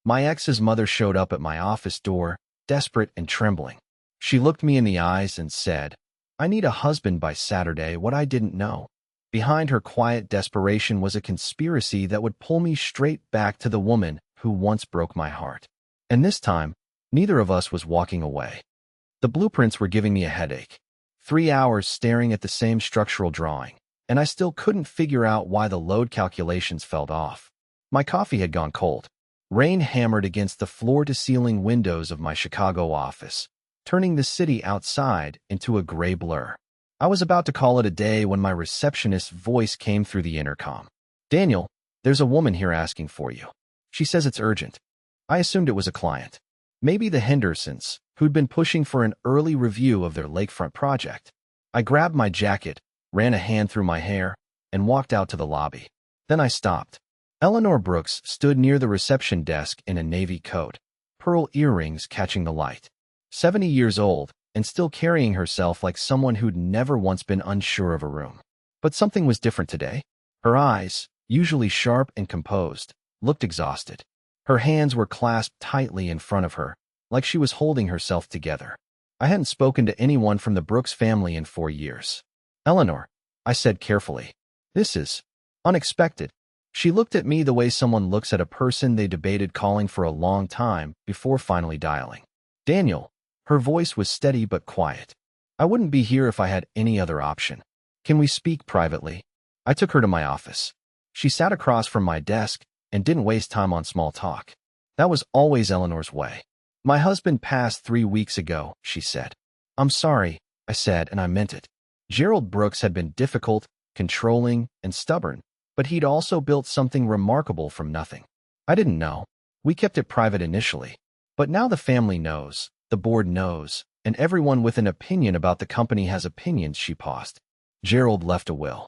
My ex's mother showed up at my office door, desperate and trembling. She looked me in the eyes and said, "I need a husband by Saturday." What I didn't know. Behind her quiet desperation was a conspiracy that would pull me straight back to the woman who once broke my heart. And this time, neither of us was walking away. The blueprints were giving me a headache. 3 hours staring at the same structural drawing, and I still couldn't figure out why the load calculations felt off. My coffee had gone cold. Rain hammered against the floor-to-ceiling windows of my Chicago office, turning the city outside into a gray blur. I was about to call it a day when my receptionist's voice came through the intercom. "Daniel, there's a woman here asking for you. She says it's urgent." I assumed it was a client. Maybe the Hendersons, who'd been pushing for an early review of their lakefront project. I grabbed my jacket, ran a hand through my hair, and walked out to the lobby. Then I stopped. Eleanor Brooks stood near the reception desk in a navy coat, pearl earrings catching the light. 70 years old, and still carrying herself like someone who'd never once been unsure of a room. But something was different today. Her eyes, usually sharp and composed, looked exhausted. Her hands were clasped tightly in front of her, like she was holding herself together. I hadn't spoken to anyone from the Brooks family in 4 years. "Eleanor," I said carefully, "this is unexpected." She looked at me the way someone looks at a person they debated calling for a long time before finally dialing. "Daniel." Her voice was steady but quiet. "I wouldn't be here if I had any other option. Can we speak privately?" I took her to my office. She sat across from my desk and didn't waste time on small talk. That was always Eleanor's way. "My husband passed 3 weeks ago," she said. "I'm sorry," I said, and I meant it. Gerald Brooks had been difficult, controlling, and stubborn, but he'd also built something remarkable from nothing. I didn't know. We kept it private initially. But now the family knows, the board knows, and everyone with an opinion about the company has opinions. She paused. "Gerald left a will."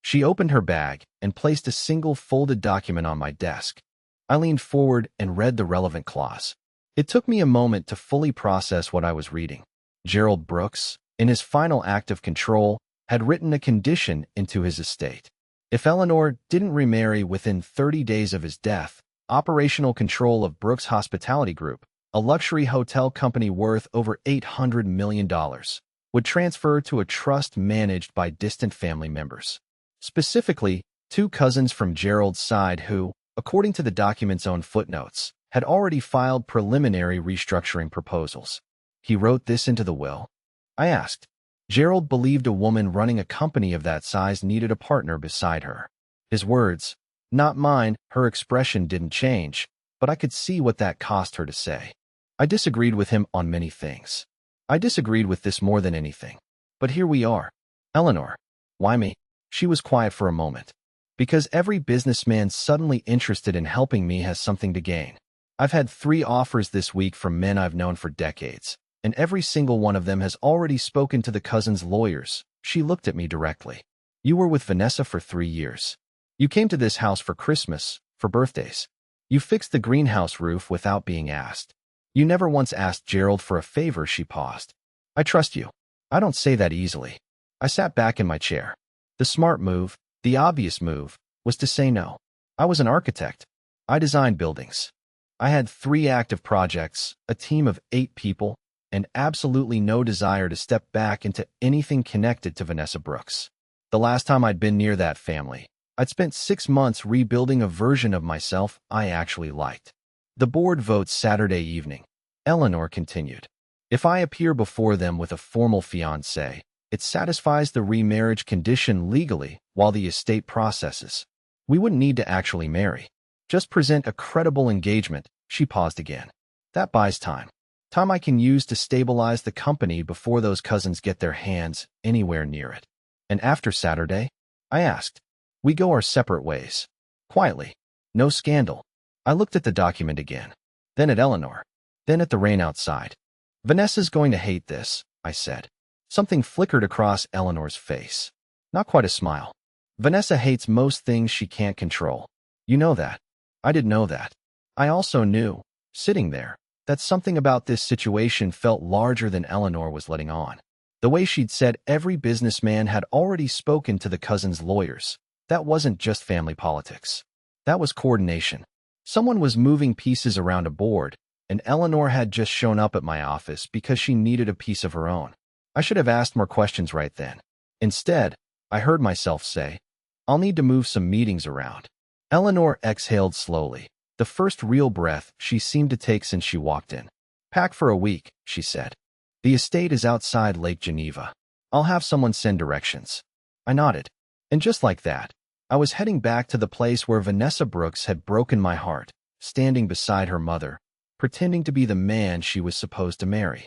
She opened her bag and placed a single folded document on my desk. I leaned forward and read the relevant clause. It took me a moment to fully process what I was reading. Gerald Brooks, in his final act of control, had written a condition into his estate. If Eleanor didn't remarry within 30 days of his death, operational control of Brooks Hospitality Group, a luxury hotel company worth over $800 million, would transfer to a trust managed by distant family members. Specifically, 2 cousins from Gerald's side who, according to the document's own footnotes, had already filed preliminary restructuring proposals. He wrote this into the will. I asked. Gerald believed a woman running a company of that size needed a partner beside her. His words, not mine. Her expression didn't change, but I could see what that cost her to say. I disagreed with him on many things. I disagreed with this more than anything. But here we are. "Eleanor." "Why me?" She was quiet for a moment. "Because every businessman suddenly interested in helping me has something to gain. I've had 3 offers this week from men I've known for decades, and every single one of them has already spoken to the cousin's lawyers." She looked at me directly. "You were with Vanessa for 3 years. You came to this house for Christmas, for birthdays. You fixed the greenhouse roof without being asked. You never once asked Gerald for a favor." She paused. "I trust you." "I don't say that easily." I sat back in my chair. The smart move, the obvious move, was to say no. I was an architect. I designed buildings. I had 3 active projects, a team of 8 people, and absolutely no desire to step back into anything connected to Vanessa Brooks. The last time I'd been near that family, I'd spent 6 months rebuilding a version of myself I actually liked. "The board votes Saturday evening," Eleanor continued. "If I appear before them with a formal fiancé, it satisfies the remarriage condition legally while the estate processes. We wouldn't need to actually marry. Just present a credible engagement." She paused again. "That buys time. Time I can use to stabilize the company before those cousins get their hands anywhere near it." "And after Saturday?" I asked. "We go our separate ways. Quietly. No scandal." I looked at the document again. Then at Eleanor. Then at the rain outside. "Vanessa's going to hate this," I said. Something flickered across Eleanor's face. Not quite a smile. "Vanessa hates most things she can't control. You know that." I didn't know that. I also knew, sitting there, that something about this situation felt larger than Eleanor was letting on. The way she'd said every businessman had already spoken to the cousin's lawyers. That wasn't just family politics. That was coordination. Someone was moving pieces around a board, and Eleanor had just shown up at my office because she needed a piece of her own. I should have asked more questions right then. Instead, I heard myself say, "I'll need to move some meetings around." Eleanor exhaled slowly, the first real breath she seemed to take since she walked in. "Pack for a week," she said. "The estate is outside Lake Geneva. I'll have someone send directions." I nodded. And just like that, I was heading back to the place where Vanessa Brooks had broken my heart, standing beside her mother, pretending to be the man she was supposed to marry.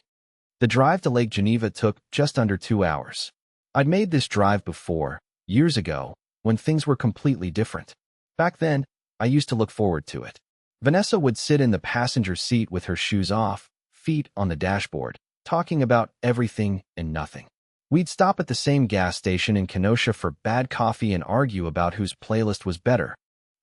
The drive to Lake Geneva took just under 2 hours. I'd made this drive before, years ago, when things were completely different. Back then, I used to look forward to it. Vanessa would sit in the passenger seat with her shoes off, feet on the dashboard, talking about everything and nothing. We'd stop at the same gas station in Kenosha for bad coffee and argue about whose playlist was better.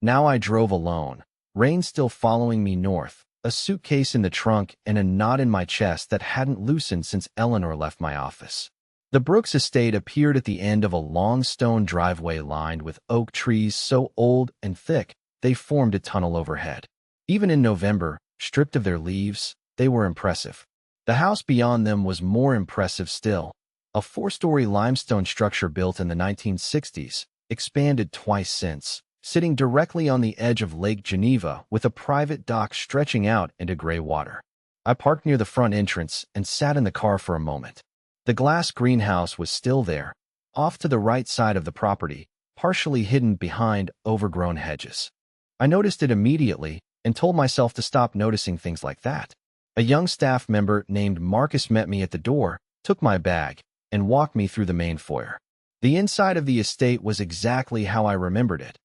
Now I drove alone, rain still following me north, a suitcase in the trunk and a knot in my chest that hadn't loosened since Eleanor left my office. The Brooks estate appeared at the end of a long stone driveway lined with oak trees so old and thick they formed a tunnel overhead. Even in November, stripped of their leaves, they were impressive. The house beyond them was more impressive still. A 4-story limestone structure built in the 1960s, expanded twice since, sitting directly on the edge of Lake Geneva with a private dock stretching out into gray water. I parked near the front entrance and sat in the car for a moment. The glass greenhouse was still there, off to the right side of the property, partially hidden behind overgrown hedges. I noticed it immediately and told myself to stop noticing things like that. A young staff member named Marcus met me at the door, took my bag, and walked me through the main foyer. The inside of the estate was exactly how I remembered it.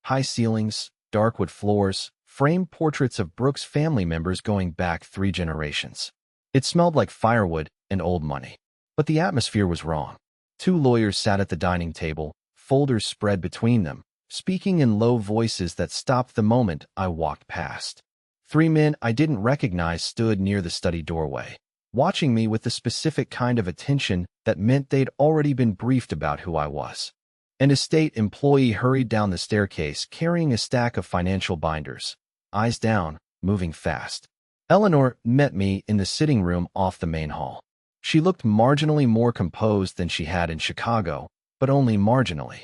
High ceilings, dark wood floors, framed portraits of Brooks' family members going back 3 generations. It smelled like firewood and old money. But the atmosphere was wrong. 2 lawyers sat at the dining table, folders spread between them, speaking in low voices that stopped the moment I walked past. 3 men I didn't recognize stood near the study doorway, watching me with the specific kind of attention that meant they'd already been briefed about who I was. An estate employee hurried down the staircase carrying a stack of financial binders, eyes down, moving fast. Eleanor met me in the sitting room off the main hall. She looked marginally more composed than she had in Chicago, but only marginally.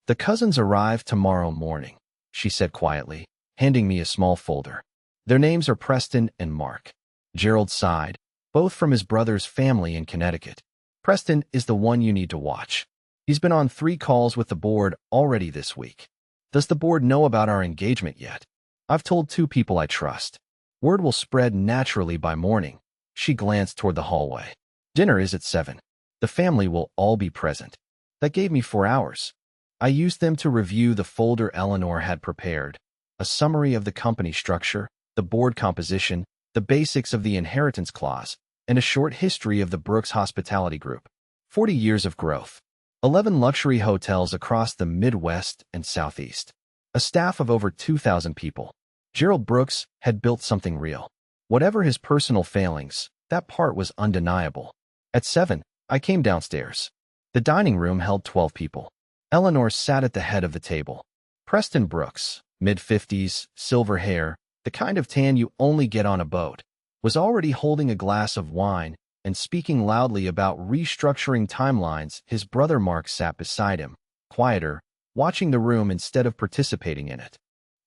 "The cousins arrive tomorrow morning," she said quietly, handing me a small folder. "Their names are Preston and Mark." Gerald sighed, both from his brother's family in Connecticut. "Preston is the one you need to watch. He's been on 3 calls with the board already this week. Does the board know about our engagement yet? I've told 2 people I trust. Word will spread naturally by morning." She glanced toward the hallway. "Dinner is at 7. The family will all be present." That gave me 4 hours. I used them to review the folder Eleanor had prepared, a summary of the company structure, the board composition, the basics of the inheritance clause, and a short history of the Brooks Hospitality Group. 40 years of growth. 11 luxury hotels across the Midwest and Southeast. A staff of over 2,000 people. Gerald Brooks had built something real. Whatever his personal failings, that part was undeniable. At 7, I came downstairs. The dining room held 12 people. Eleanor sat at the head of the table. Preston Brooks, mid-50s, silver hair, the kind of tan you only get on a boat, was already holding a glass of wine and speaking loudly about restructuring timelines. His brother Mark sat beside him, quieter, watching the room instead of participating in it.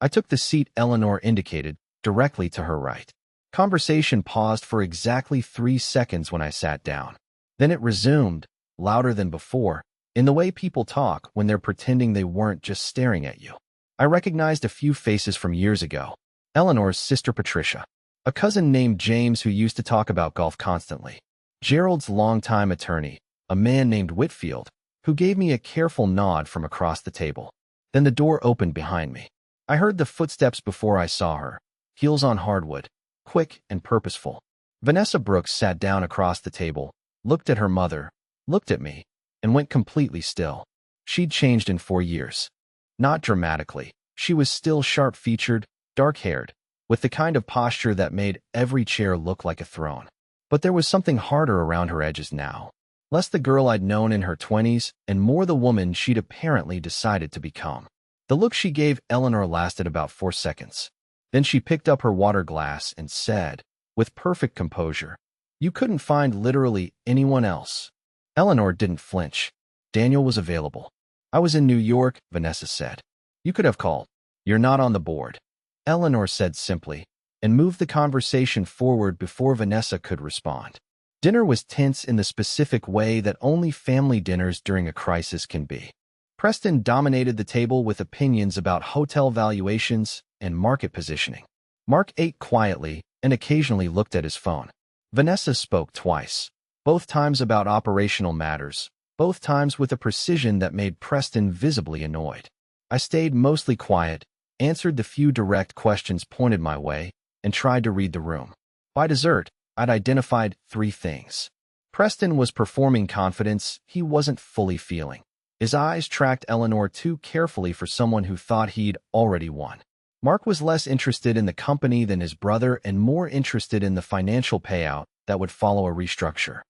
I took the seat Eleanor indicated, directly to her right. Conversation paused for exactly 3 seconds when I sat down. Then it resumed, louder than before, in the way people talk when they're pretending they weren't just staring at you. I recognized a few faces from years ago. Eleanor's sister Patricia. A cousin named James who used to talk about golf constantly. Gerald's longtime attorney, a man named Whitfield, who gave me a careful nod from across the table. Then the door opened behind me. I heard the footsteps before I saw her, heels on hardwood, quick and purposeful. Vanessa Brooks sat down across the table, looked at her mother, looked at me, and went completely still. She'd changed in 4 years. Not dramatically. She was still sharp-featured, dark-haired, with the kind of posture that made every chair look like a throne. But there was something harder around her edges now. Less the girl I'd known in her 20s, and more the woman she'd apparently decided to become. The look she gave Eleanor lasted about 4 seconds. Then she picked up her water glass and said, with perfect composure, "You couldn't find literally anyone else." Eleanor didn't flinch. "Daniel was available." "I was in New York," Vanessa said. "You could have called." "You're not on the board," Eleanor said simply, and moved the conversation forward before Vanessa could respond. Dinner was tense in the specific way that only family dinners during a crisis can be. Preston dominated the table with opinions about hotel valuations and market positioning. Mark ate quietly and occasionally looked at his phone. Vanessa spoke twice, both times about operational matters, both times with a precision that made Preston visibly annoyed. I stayed mostly quiet, answered the few direct questions pointed my way, and tried to read the room. By dessert, I'd identified 3 things. Preston was performing confidence he wasn't fully feeling. His eyes tracked Eleanor too carefully for someone who thought he'd already won. Mark was less interested in the company than his brother and more interested in the financial payout that would follow a restructure.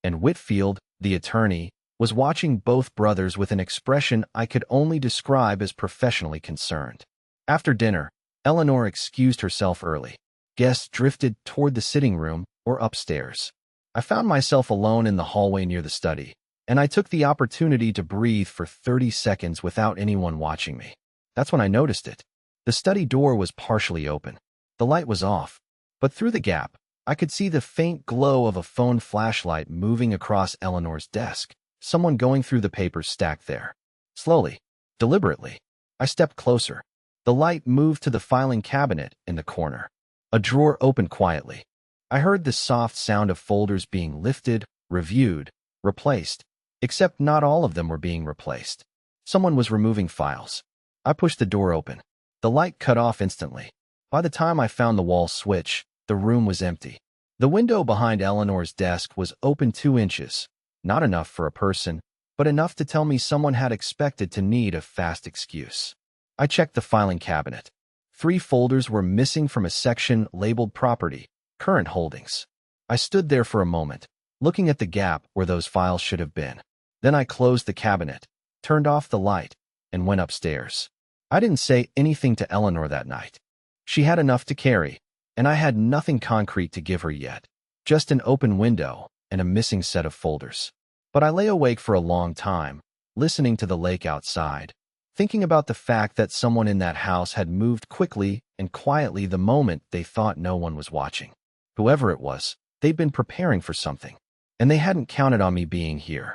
And Whitfield, the attorney, was watching both brothers with an expression I could only describe as professionally concerned. After dinner, Eleanor excused herself early. Guests drifted toward the sitting room or upstairs. I found myself alone in the hallway near the study, and I took the opportunity to breathe for 30 seconds without anyone watching me. That's when I noticed it. The study door was partially open. The light was off, but through the gap, I could see the faint glow of a phone flashlight moving across Eleanor's desk, someone going through the papers stacked there. Slowly, deliberately, I stepped closer. The light moved to the filing cabinet in the corner. A drawer opened quietly. I heard the soft sound of folders being lifted, reviewed, replaced, except not all of them were being replaced. Someone was removing files. I pushed the door open. The light cut off instantly. By the time I found the wall switch, the room was empty. The window behind Eleanor's desk was open 2 inches, not enough for a person, but enough to tell me someone had expected to need a fast excuse. I checked the filing cabinet. 3 folders were missing from a section labeled Property, Current Holdings. I stood there for a moment, looking at the gap where those files should have been. Then I closed the cabinet, turned off the light, and went upstairs. I didn't say anything to Eleanor that night. She had enough to carry, and I had nothing concrete to give her yet, just an open window and a missing set of folders. But I lay awake for a long time, listening to the lake outside, thinking about the fact that someone in that house had moved quickly and quietly the moment they thought no one was watching. Whoever it was, they'd been preparing for something, and they hadn't counted on me being here.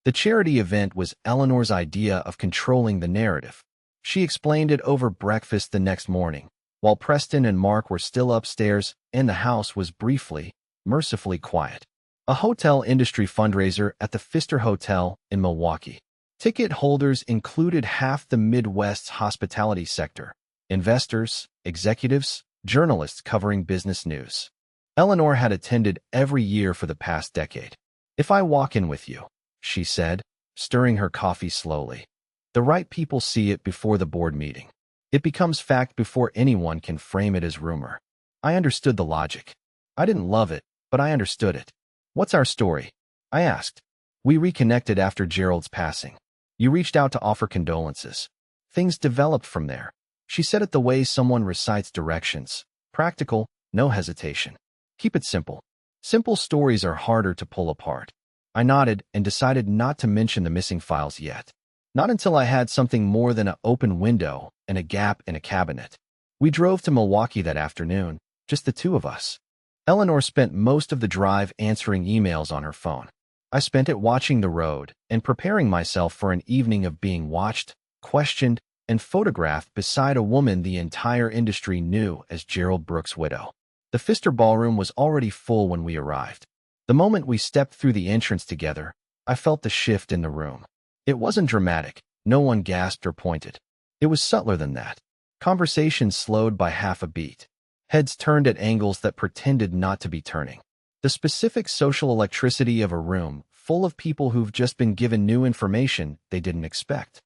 The charity event was Eleanor's idea of controlling the narrative. She explained it over breakfast the next morning, while Preston and Mark were still upstairs and the house was briefly, mercifully quiet. A hotel industry fundraiser at the Pfister Hotel in Milwaukee. Ticket holders included half the Midwest's hospitality sector, investors, executives, journalists covering business news. Eleanor had attended every year for the past decade. "If I walk in with you," she said, stirring her coffee slowly, "the right people see it before the board meeting. It becomes fact before anyone can frame it as rumor." I understood the logic. I didn't love it, but I understood it. "What's our story?" I asked. "We reconnected after Gerald's passing. You reached out to offer condolences. Things developed from there." She said it the way someone recites directions. Practical, no hesitation. "Keep it simple. Simple stories are harder to pull apart." I nodded and decided not to mention the missing files yet. Not until I had something more than an open window and a gap in a cabinet. We drove to Milwaukee that afternoon, just the 2 of us. Eleanor spent most of the drive answering emails on her phone. I spent it watching the road and preparing myself for an evening of being watched, questioned, and photographed beside a woman the entire industry knew as Gerald Brooks' widow. The Pfister Ballroom was already full when we arrived. The moment we stepped through the entrance together, I felt the shift in the room. It wasn't dramatic. No one gasped or pointed. It was subtler than that. Conversation slowed by half a beat. Heads turned at angles that pretended not to be turning. The specific social electricity of a room full of people who've just been given new information they didn't expect.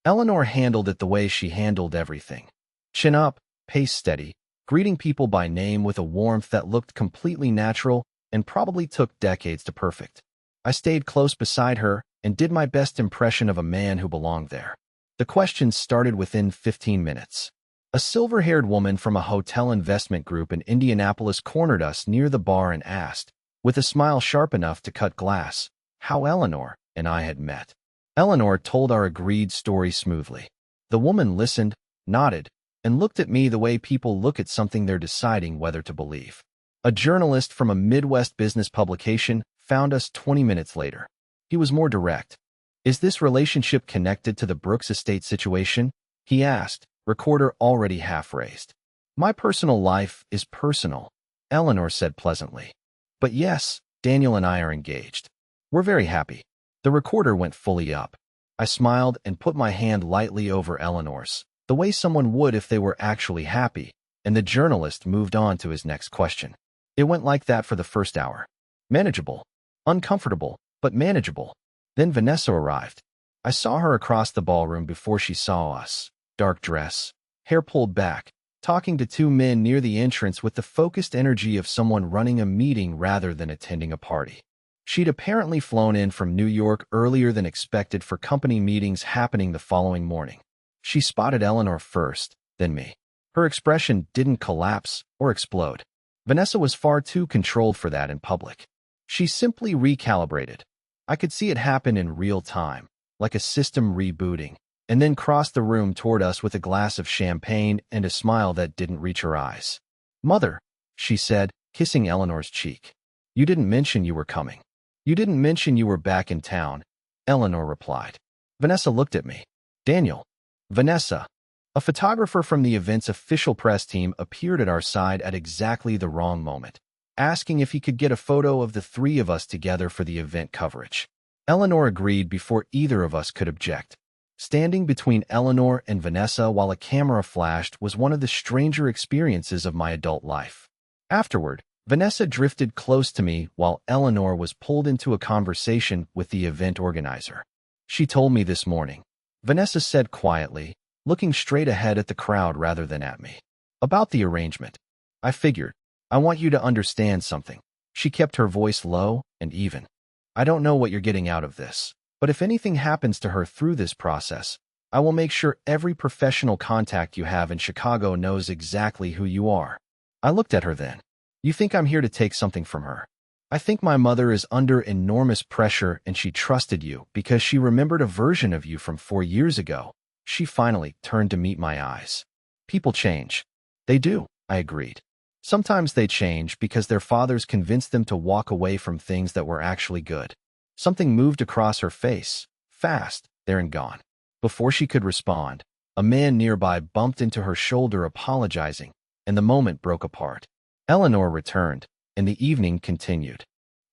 Eleanor handled it the way she handled everything. Chin up, pace steady, greeting people by name with a warmth that looked completely natural and probably took decades to perfect. I stayed close beside her and did my best impression of a man who belonged there. The questions started within 15 minutes. A silver-haired woman from a hotel investment group in Indianapolis cornered us near the bar and asked, with a smile sharp enough to cut glass, how Eleanor and I had met. Eleanor told our agreed story smoothly. The woman listened, nodded, and looked at me the way people look at something they're deciding whether to believe. A journalist from a Midwest business publication found us 20 minutes later. He was more direct. Is this relationship connected to the Brooks estate situation? He asked, recorder already half raised. My personal life is personal, Eleanor said pleasantly. But yes, Daniel and I are engaged. We're very happy. The recorder went fully up. I smiled and put my hand lightly over Eleanor's, the way someone would if they were actually happy, and the journalist moved on to his next question. It went like that for the first hour. Manageable. Uncomfortable, but manageable. Then Vanessa arrived. I saw her across the ballroom before she saw us. Dark dress, hair pulled back, talking to two men near the entrance with the focused energy of someone running a meeting rather than attending a party. She'd apparently flown in from New York earlier than expected for company meetings happening the following morning. She spotted Eleanor first, then me. Her expression didn't collapse or explode. Vanessa was far too controlled for that in public. She simply recalibrated. I could see it happen in real time, like a system rebooting, and then crossed the room toward us with a glass of champagne and a smile that didn't reach her eyes. Mother, she said, kissing Eleanor's cheek. You didn't mention you were coming. You didn't mention you were back in town, Eleanor replied. Vanessa looked at me. Daniel. Vanessa. A photographer from the event's official press team appeared at our side at exactly the wrong moment, asking if he could get a photo of the three of us together for the event coverage. Eleanor agreed before either of us could object. Standing between Eleanor and Vanessa while a camera flashed was one of the stranger experiences of my adult life. Afterward, Vanessa drifted close to me while Eleanor was pulled into a conversation with the event organizer. She told me this morning, Vanessa said quietly, looking straight ahead at the crowd rather than at me. About the arrangement. I figured, I want you to understand something. She kept her voice low and even. I don't know what you're getting out of this, but if anything happens to her through this process, I will make sure every professional contact you have in Chicago knows exactly who you are. I looked at her then. You think I'm here to take something from her? I think my mother is under enormous pressure and she trusted you because she remembered a version of you from 4 years ago. She finally turned to meet my eyes. People change. They do, I agreed. Sometimes they change because their fathers convinced them to walk away from things that were actually good. Something moved across her face, fast, there and gone. Before she could respond, a man nearby bumped into her shoulder apologizing, and the moment broke apart. Eleanor returned, and the evening continued.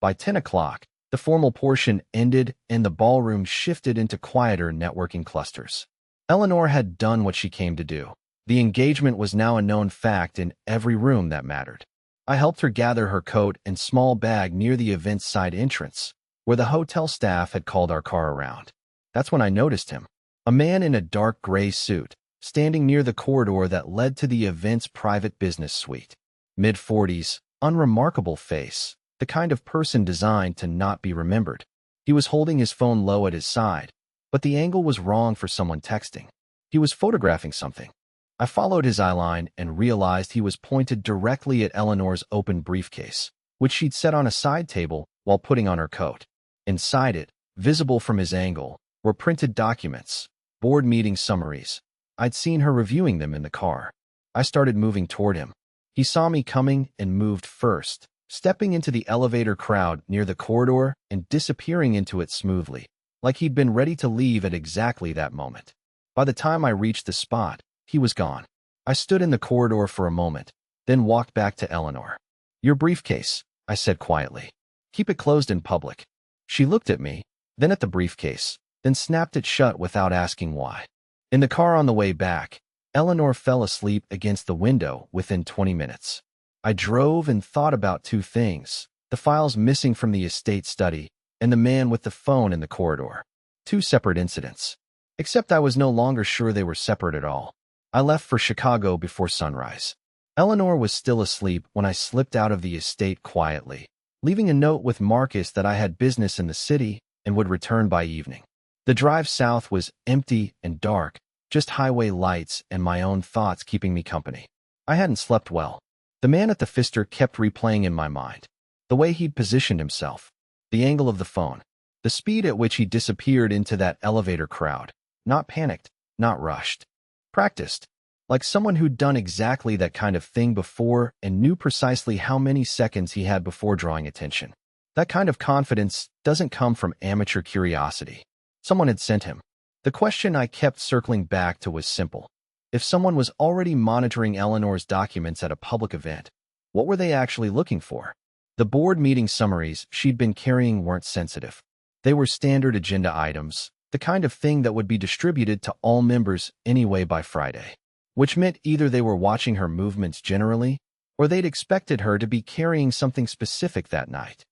By 10 o'clock, the formal portion ended and the ballroom shifted into quieter networking clusters. Eleanor had done what she came to do. The engagement was now a known fact in every room that mattered. I helped her gather her coat and small bag near the event's side entrance, where the hotel staff had called our car around. That's when I noticed him. A man in a dark gray suit, standing near the corridor that led to the event's private business suite. Mid-40s, unremarkable face, the kind of person designed to not be remembered. He was holding his phone low at his side, but the angle was wrong for someone texting. He was photographing something. I followed his eyeline and realized he was pointed directly at Eleanor's open briefcase, which she'd set on a side table while putting on her coat. Inside it, visible from his angle, were printed documents, board meeting summaries. I'd seen her reviewing them in the car. I started moving toward him. He saw me coming and moved first, stepping into the elevator crowd near the corridor and disappearing into it smoothly, like he'd been ready to leave at exactly that moment. By the time I reached the spot, he was gone. I stood in the corridor for a moment, then walked back to Eleanor. Your briefcase, I said quietly. Keep it closed in public. She looked at me, then at the briefcase, then snapped it shut without asking why. In the car on the way back, Eleanor fell asleep against the window within 20 minutes. I drove and thought about two things, the files missing from the estate study and the man with the phone in the corridor. Two separate incidents. Except I was no longer sure they were separate at all. I left for Chicago before sunrise. Eleanor was still asleep when I slipped out of the estate quietly, leaving a note with Marcus that I had business in the city and would return by evening. The drive south was empty and dark, just highway lights and my own thoughts keeping me company. I hadn't slept well. The man at the Pfister kept replaying in my mind. The way he'd positioned himself, the angle of the phone, the speed at which he disappeared into that elevator crowd. Not panicked, not rushed. Practiced. Like someone who'd done exactly that kind of thing before and knew precisely how many seconds he had before drawing attention. That kind of confidence doesn't come from amateur curiosity. Someone had sent him. The question I kept circling back to was simple. If someone was already monitoring Eleanor's documents at a public event, what were they actually looking for? The board meeting summaries she'd been carrying weren't sensitive. They were standard agenda items, the kind of thing that would be distributed to all members anyway by Friday. Which meant either they were watching her movements generally, or they'd expected her to be carrying something specific that night.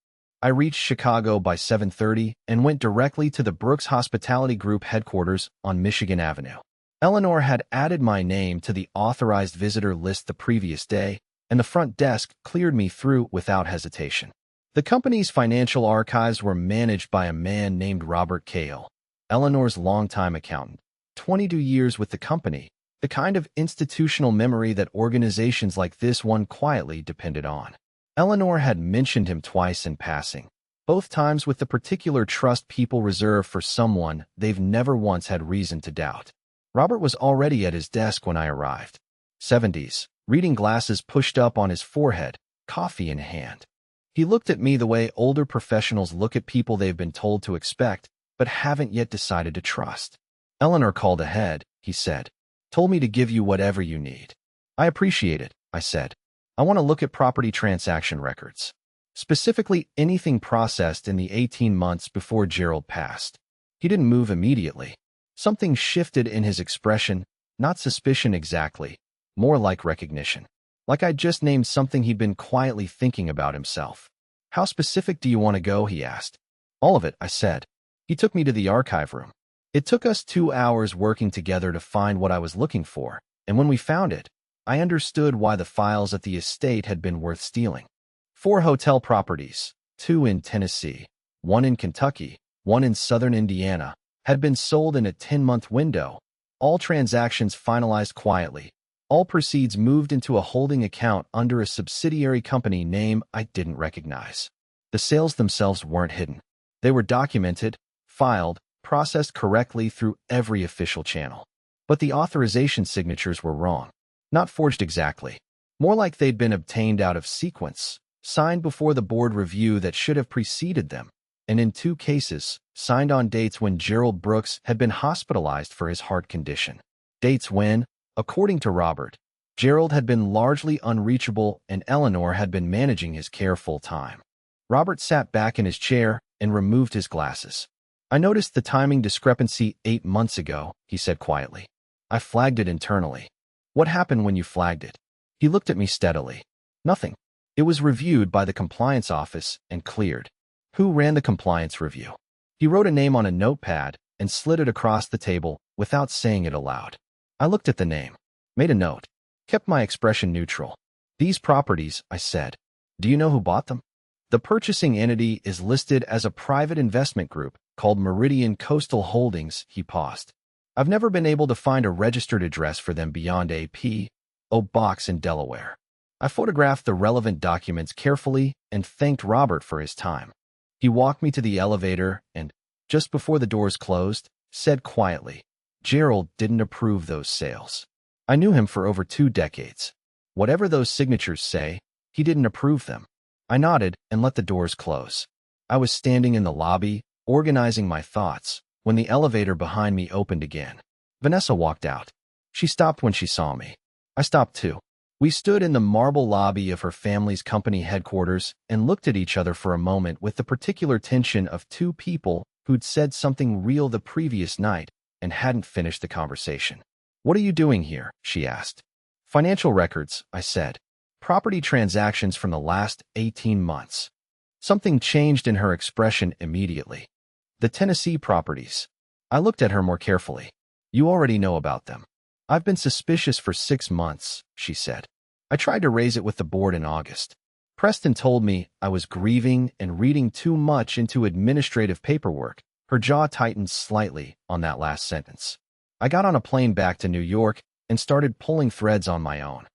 I reached Chicago by 7:30 and went directly to the Brooks Hospitality Group headquarters on Michigan Avenue. Eleanor had added my name to the authorized visitor list the previous day, and the front desk cleared me through without hesitation. The company's financial archives were managed by a man named Robert Cale, Eleanor's longtime accountant. 22 years with the company, the kind of institutional memory that organizations like this one quietly depended on. Eleanor had mentioned him twice in passing, both times with the particular trust people reserve for someone they've never once had reason to doubt. Robert was already at his desk when I arrived. 70s, reading glasses pushed up on his forehead, coffee in hand. He looked at me the way older professionals look at people they've been told to expect, but haven't yet decided to trust. Eleanor called ahead, he said. Told me to give you whatever you need. I appreciate it, I said. I want to look at property transaction records. Specifically, anything processed in the 18 months before Gerald passed. He didn't move immediately. Something shifted in his expression, not suspicion exactly, more like recognition. Like I'd just named something he'd been quietly thinking about himself. How specific do you want to go, he asked. All of it, I said. He took me to the archive room. It took us 2 hours working together to find what I was looking for, and when we found it, I understood why the files at the estate had been worth stealing. 4 hotel properties, 2 in Tennessee, 1 in Kentucky, 1 in southern Indiana, had been sold in a 10-month window. All transactions finalized quietly. All proceeds moved into a holding account under a subsidiary company name I didn't recognize. The sales themselves weren't hidden. They were documented, filed, processed correctly through every official channel. But the authorization signatures were wrong. Not forged exactly. More like they'd been obtained out of sequence, signed before the board review that should have preceded them, and in 2 cases, signed on dates when Gerald Brooks had been hospitalized for his heart condition. Dates when, according to Robert, Gerald had been largely unreachable and Eleanor had been managing his care full-time. Robert sat back in his chair and removed his glasses. I noticed the timing discrepancy 8 months ago, he said quietly. I flagged it internally. What happened when you flagged it? He looked at me steadily. Nothing. It was reviewed by the compliance office and cleared. Who ran the compliance review? He wrote a name on a notepad and slid it across the table without saying it aloud. I looked at the name, made a note, kept my expression neutral. These properties, I said. Do you know who bought them? The purchasing entity is listed as a private investment group called Meridian Coastal Holdings, he paused. I've never been able to find a registered address for them beyond a P.O. box in Delaware. I photographed the relevant documents carefully and thanked Robert for his time. He walked me to the elevator and, just before the doors closed, said quietly, Gerald didn't approve those sales. I knew him for over 2 decades. Whatever those signatures say, he didn't approve them. I nodded and let the doors close. I was standing in the lobby, organizing my thoughts, when the elevator behind me opened again. Vanessa walked out. She stopped when she saw me. I stopped too. We stood in the marble lobby of her family's company headquarters and looked at each other for a moment with the particular tension of 2 people who'd said something real the previous night and hadn't finished the conversation. What are you doing here? She asked. Financial records, I said. Property transactions from the last 18 months. Something changed in her expression immediately. The Tennessee properties. I looked at her more carefully. You already know about them. I've been suspicious for 6 months, she said. I tried to raise it with the board in August. Preston told me I was grieving and reading too much into administrative paperwork. Her jaw tightened slightly on that last sentence. I got on a plane back to New York and started pulling threads on my own.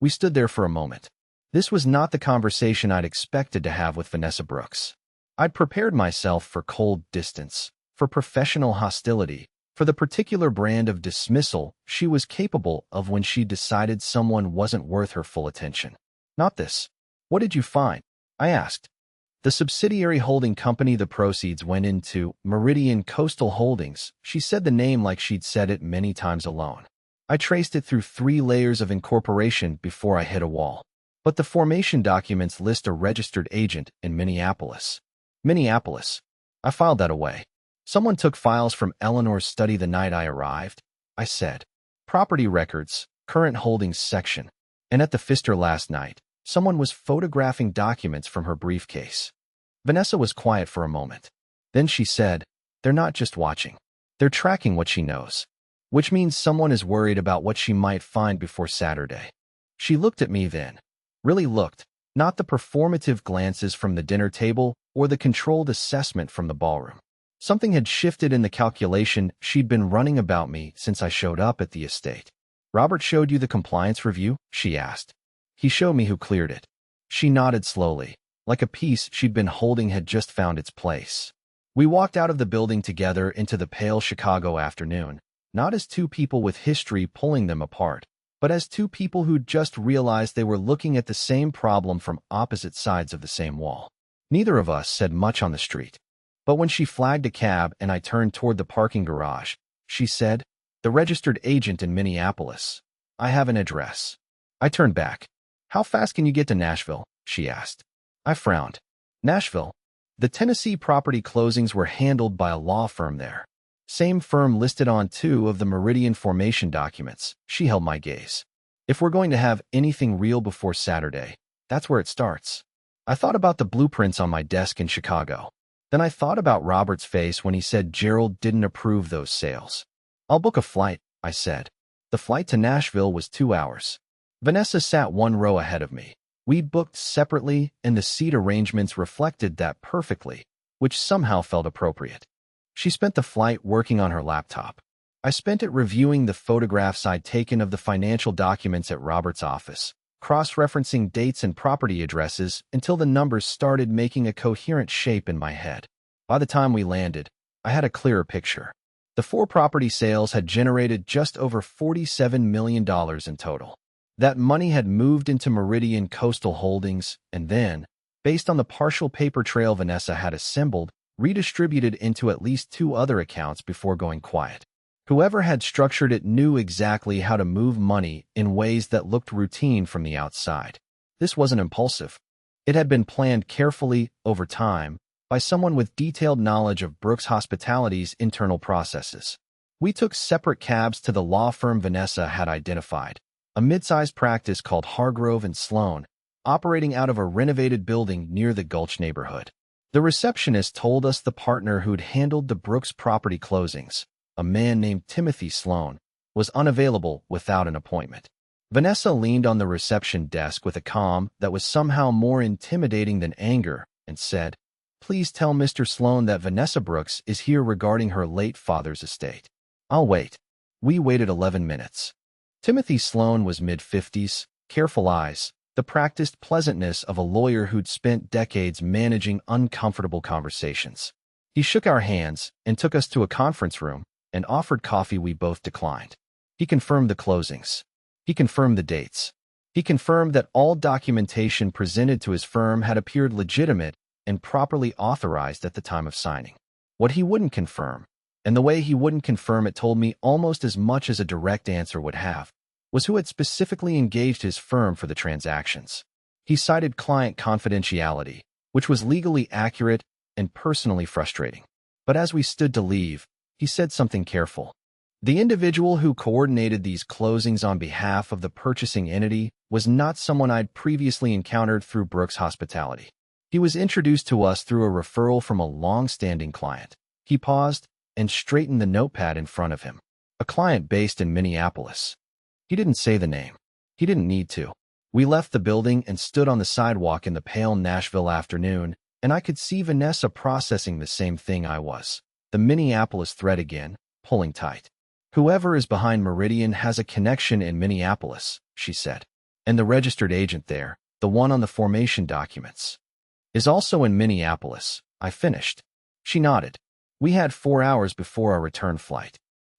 We stood there for a moment. This was not the conversation I'd expected to have with Vanessa Brooks. I'd prepared myself for cold distance, for professional hostility, for the particular brand of dismissal she was capable of when she decided someone wasn't worth her full attention. Not this. What did you find? I asked. The subsidiary holding company the proceeds went into, Meridian Coastal Holdings. She said the name like she'd said it many times alone. I traced it through 3 layers of incorporation before I hit a wall. But the formation documents list a registered agent in Minneapolis. Minneapolis. I filed that away. Someone took files from Eleanor's study the night I arrived, I said. Property records, current holdings section. And at the Pfister last night, someone was photographing documents from her briefcase. Vanessa was quiet for a moment. Then she said, they're not just watching. They're tracking what she knows. Which means someone is worried about what she might find before Saturday. She looked at me then. Really looked, not the performative glances from the dinner table or the controlled assessment from the ballroom. Something had shifted in the calculation she'd been running about me since I showed up at the estate. Robert showed you the compliance review? She asked. He showed me who cleared it. She nodded slowly, like a piece she'd been holding had just found its place. We walked out of the building together into the pale Chicago afternoon, not as 2 people with history pulling them apart, but as 2 people who'd just realized they were looking at the same problem from opposite sides of the same wall. Neither of us said much on the street. But when she flagged a cab and I turned toward the parking garage, she said, the registered agent in Minneapolis. I have an address. I turned back. How fast can you get to Nashville? She asked. I frowned. Nashville? The Tennessee property closings were handled by a law firm there. Same firm listed on 2 of the Meridian formation documents. She held my gaze. If we're going to have anything real before Saturday, that's where it starts. I thought about the blueprints on my desk in Chicago. Then I thought about Robert's face when he said Gerald didn't approve those sales. I'll book a flight, I said. The flight to Nashville was 2 hours. Vanessa sat 1 row ahead of me. We'd booked separately, and the seat arrangements reflected that perfectly, which somehow felt appropriate. She spent the flight working on her laptop. I spent it reviewing the photographs I'd taken of the financial documents at Robert's office, cross-referencing dates and property addresses until the numbers started making a coherent shape in my head. By the time we landed, I had a clearer picture. The 4 property sales had generated just over $47 million in total. That money had moved into Meridian Coastal Holdings and then, based on the partial paper trail Vanessa had assembled, redistributed into at least 2 other accounts before going quiet. Whoever had structured it knew exactly how to move money in ways that looked routine from the outside. This wasn't impulsive. It had been planned carefully over time by someone with detailed knowledge of Brooks Hospitality's internal processes. We took separate cabs to the law firm Vanessa had identified, a mid-sized practice called Hargrove & Sloan, operating out of a renovated building near the Gulch neighborhood. The receptionist told us the partner who'd handled the Brooks property closings, a man named Timothy Sloan, was unavailable without an appointment. Vanessa leaned on the reception desk with a calm that was somehow more intimidating than anger and said, "Please tell Mr. Sloan that Vanessa Brooks is here regarding her late father's estate." "I'll wait." We waited 11 minutes. Timothy Sloan was mid-50s, careful eyes, the practiced pleasantness of a lawyer who'd spent decades managing uncomfortable conversations. He shook our hands and took us to a conference room and offered coffee we both declined. He confirmed the closings. He confirmed the dates. He confirmed that all documentation presented to his firm had appeared legitimate and properly authorized at the time of signing. What he wouldn't confirm, and the way he wouldn't confirm it told me almost as much as a direct answer would have, was who had specifically engaged his firm for the transactions. He cited client confidentiality, which was legally accurate and personally frustrating. But as we stood to leave, he said something careful. The individual who coordinated these closings on behalf of the purchasing entity was not someone I'd previously encountered through Brooks Hospitality. He was introduced to us through a referral from a long-standing client. He paused and straightened the notepad in front of him. A client based in Minneapolis. He didn't say the name. He didn't need to. We left the building and stood on the sidewalk in the pale Nashville afternoon, and I could see Vanessa processing the same thing I was. The Minneapolis thread again, pulling tight. Whoever is behind Meridian has a connection in Minneapolis, she said. And the registered agent there, the one on the formation documents, is also in Minneapolis, I finished. She nodded. We had 4 hours before our return flight.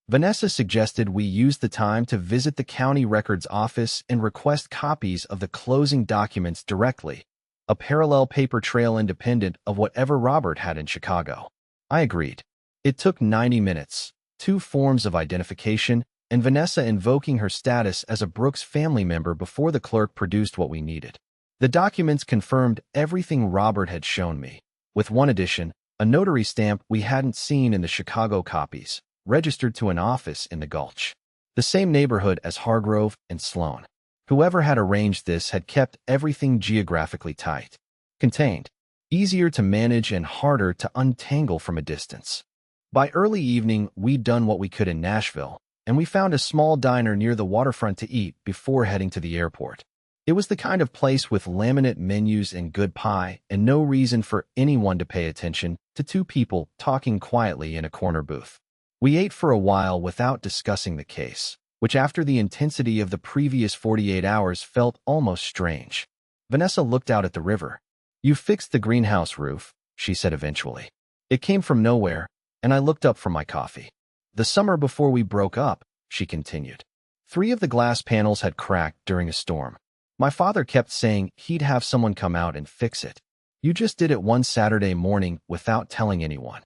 Vanessa suggested we use the time to visit the county records office and request copies of the closing documents directly, a parallel paper trail independent of whatever Robert had in Chicago. I agreed. It took 90 minutes, 2 forms of identification, and Vanessa invoking her status as a Brooks family member before the clerk produced what we needed. The documents confirmed everything Robert had shown me, with one addition, a notary stamp we hadn't seen in the Chicago copies, registered to an office in the Gulch, the same neighborhood as Hargrove and Sloan. Whoever had arranged this had kept everything geographically tight, contained, easier to manage and harder to untangle from a distance. By early evening, we'd done what we could in Nashville, and we found a small diner near the waterfront to eat before heading to the airport. It was the kind of place with laminate menus and good pie and no reason for anyone to pay attention to 2 people talking quietly in a corner booth. We ate for a while without discussing the case, which after the intensity of the previous 48 hours felt almost strange. Vanessa looked out at the river. You fixed the greenhouse roof, she said eventually. It came from nowhere, and I looked up from my coffee. The summer before we broke up, she continued. 3 of the glass panels had cracked during a storm. My father kept saying he'd have someone come out and fix it. You just did it one Saturday morning without telling anyone.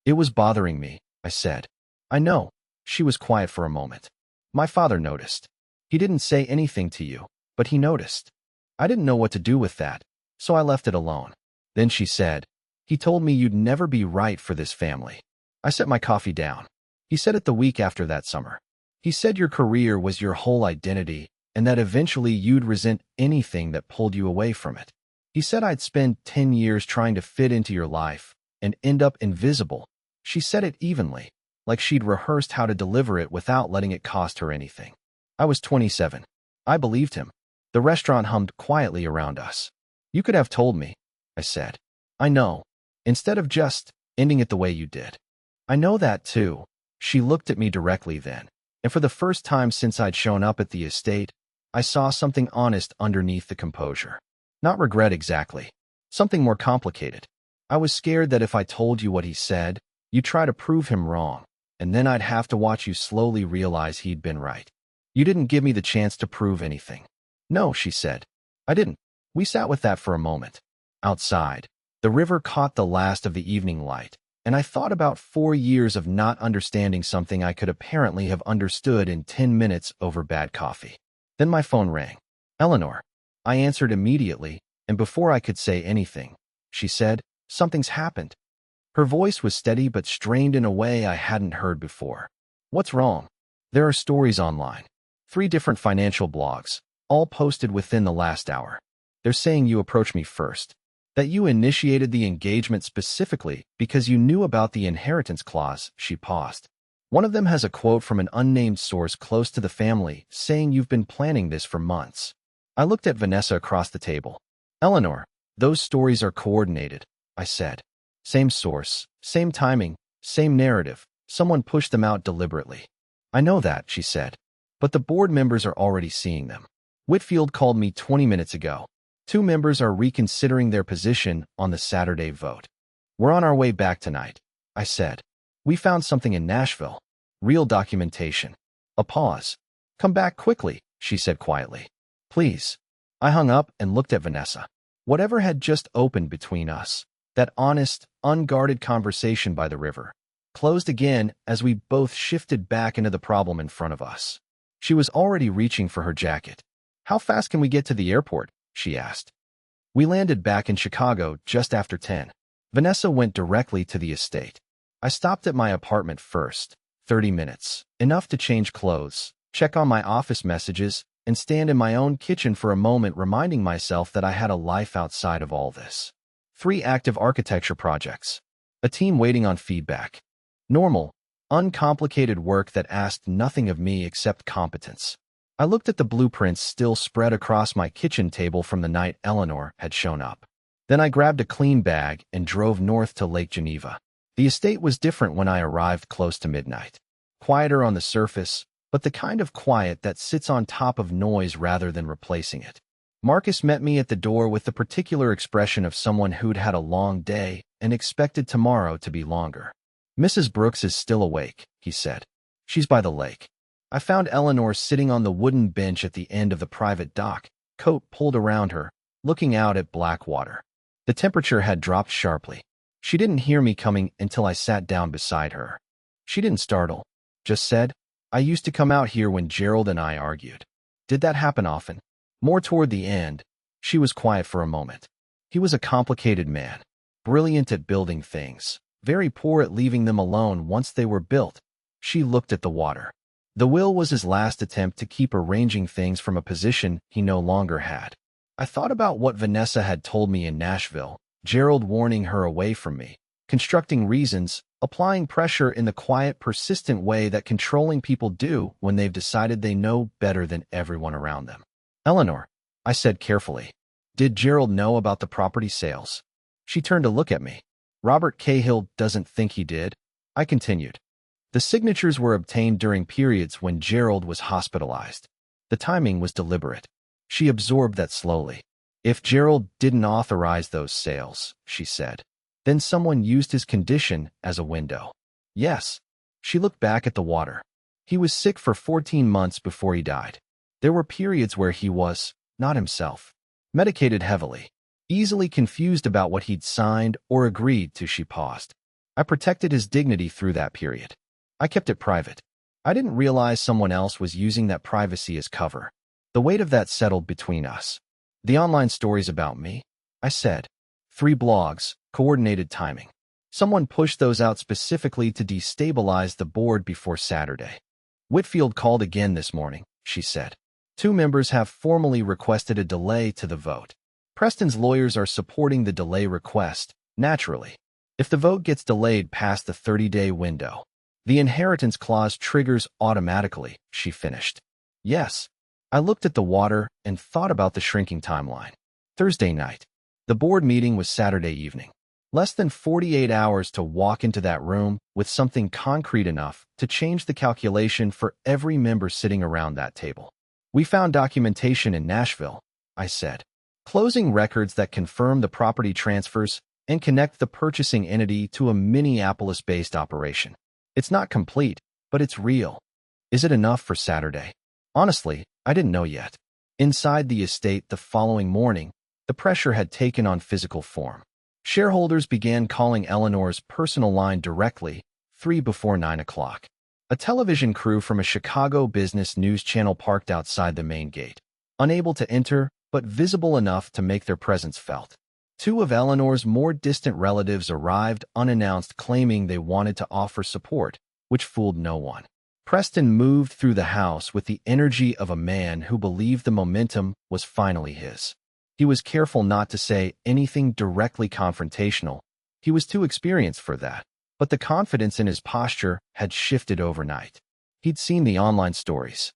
It was bothering me, I said. I know. She was quiet for a moment. My father noticed. He didn't say anything to you, but he noticed. I didn't know what to do with that, so I left it alone. Then she said, he told me you'd never be right for this family. I set my coffee down. He said it the week after that summer. He said your career was your whole identity and that eventually you'd resent anything that pulled you away from it. He said I'd spend 10 years trying to fit into your life and end up invisible. She said it evenly, like she'd rehearsed how to deliver it without letting it cost her anything. I was 27. I believed him. The restaurant hummed quietly around us. You could have told me, I said. I know. Instead of just ending it the way you did. I know that too. She looked at me directly then, and for the first time since I'd shown up at the estate, I saw something honest underneath the composure. Not regret exactly. Something more complicated. I was scared that if I told you what he said, you'd try to prove him wrong, and then I'd have to watch you slowly realize he'd been right. You didn't give me the chance to prove anything. No, she said. I didn't. We sat with that for a moment. Outside, the river caught the last of the evening light, and I thought about 4 years of not understanding something I could apparently have understood in 10 minutes over bad coffee. Then my phone rang. Eleanor. I answered immediately, and before I could say anything, she said, something's happened. Her voice was steady but strained in a way I hadn't heard before. What's wrong? There are stories online. 3 different financial blogs, all posted within the last hour. They're saying you approached me first, that you initiated the engagement specifically because you knew about the inheritance clause. She paused. One of them has a quote from an unnamed source close to the family saying you've been planning this for months. I looked at Vanessa across the table. Eleanor, those stories are coordinated, I said. Same source, same timing, same narrative. Someone pushed them out deliberately. I know that, she said. But the board members are already seeing them. Whitfield called me 20 minutes ago. 2 members are reconsidering their position on the Saturday vote. We're on our way back tonight, I said. We found something in Nashville. Real documentation. A pause. Come back quickly, she said quietly. Please. I hung up and looked at Vanessa. Whatever had just opened between us, that honest, unguarded conversation by the river, closed again as we both shifted back into the problem in front of us. She was already reaching for her jacket. How fast can we get to the airport? She asked. We landed back in Chicago just after 10. Vanessa went directly to the estate. I stopped at my apartment first, 30 minutes, enough to change clothes, check on my office messages, and stand in my own kitchen for a moment reminding myself that I had a life outside of all this. 3 active architecture projects. A team waiting on feedback. Normal, uncomplicated work that asked nothing of me except competence. I looked at the blueprints still spread across my kitchen table from the night Eleanor had shown up. Then I grabbed a clean bag and drove north to Lake Geneva. The estate was different when I arrived close to midnight. quieter on the surface, but the kind of quiet that sits on top of noise rather than replacing it. Marcus met me at the door with the particular expression of someone who'd had a long day and expected tomorrow to be longer. "Mrs. Brooks is still awake," he said. "She's by the lake." I found Eleanor sitting on the wooden bench at the end of the private dock, coat pulled around her, looking out at black water. The temperature had dropped sharply. She didn't hear me coming until I sat down beside her. She didn't startle, just said, "I used to come out here when Gerald and I argued." "Did that happen often?" "More toward the end." She was quiet for a moment. "He was a complicated man, brilliant at building things, very poor at leaving them alone once they were built." She looked at the water. The will was his last attempt to keep arranging things from a position he no longer had. I thought about what Vanessa had told me in Nashville, Gerald warning her away from me, constructing reasons, applying pressure in the quiet, persistent way that controlling people do when they've decided they know better than everyone around them. "Eleanor," I said carefully, "did Gerald know about the property sales?" She turned to look at me. "Robert Cahill doesn't think he did," I continued. "The signatures were obtained during periods when Gerald was hospitalized. The timing was deliberate." She absorbed that slowly. "If Gerald didn't authorize those sales," she said, "then someone used his condition as a window." "Yes." She looked back at the water. "He was sick for 14 months before he died. There were periods where he was not himself, medicated heavily, easily confused about what he'd signed or agreed to." She paused. "I protected his dignity through that period. I kept it private. I didn't realize someone else was using that privacy as cover. The weight of that settled between us." "The online stories about me?" I said. 3 blogs, coordinated timing. Someone pushed those out specifically to destabilize the board before Saturday. "Whitfield called again this morning," she said. "2 members have formally requested a delay to the vote. Preston's lawyers are supporting the delay request, naturally. If the vote gets delayed past the 30-day window, the inheritance clause triggers automatically," she finished. "Yes." I looked at the water and thought about the shrinking timeline. Thursday night. The board meeting was Saturday evening. Less than 48 hours to walk into that room with something concrete enough to change the calculation for every member sitting around that table. "We found documentation in Nashville," I said. "Closing records that confirm the property transfers and connect the purchasing entity to a Minneapolis-based operation. It's not complete, but it's real." "Is it enough for Saturday?" Honestly, I didn't know yet. Inside the estate the following morning, the pressure had taken on physical form. Shareholders began calling Eleanor's personal line directly, 3 before 9 o'clock. A television crew from a Chicago business news channel parked outside the main gate, unable to enter, but visible enough to make their presence felt. 2 of Eleanor's more distant relatives arrived unannounced, claiming they wanted to offer support, which fooled no one. Preston moved through the house with the energy of a man who believed the momentum was finally his. He was careful not to say anything directly confrontational. He was too experienced for that, but the confidence in his posture had shifted overnight. He'd seen the online stories.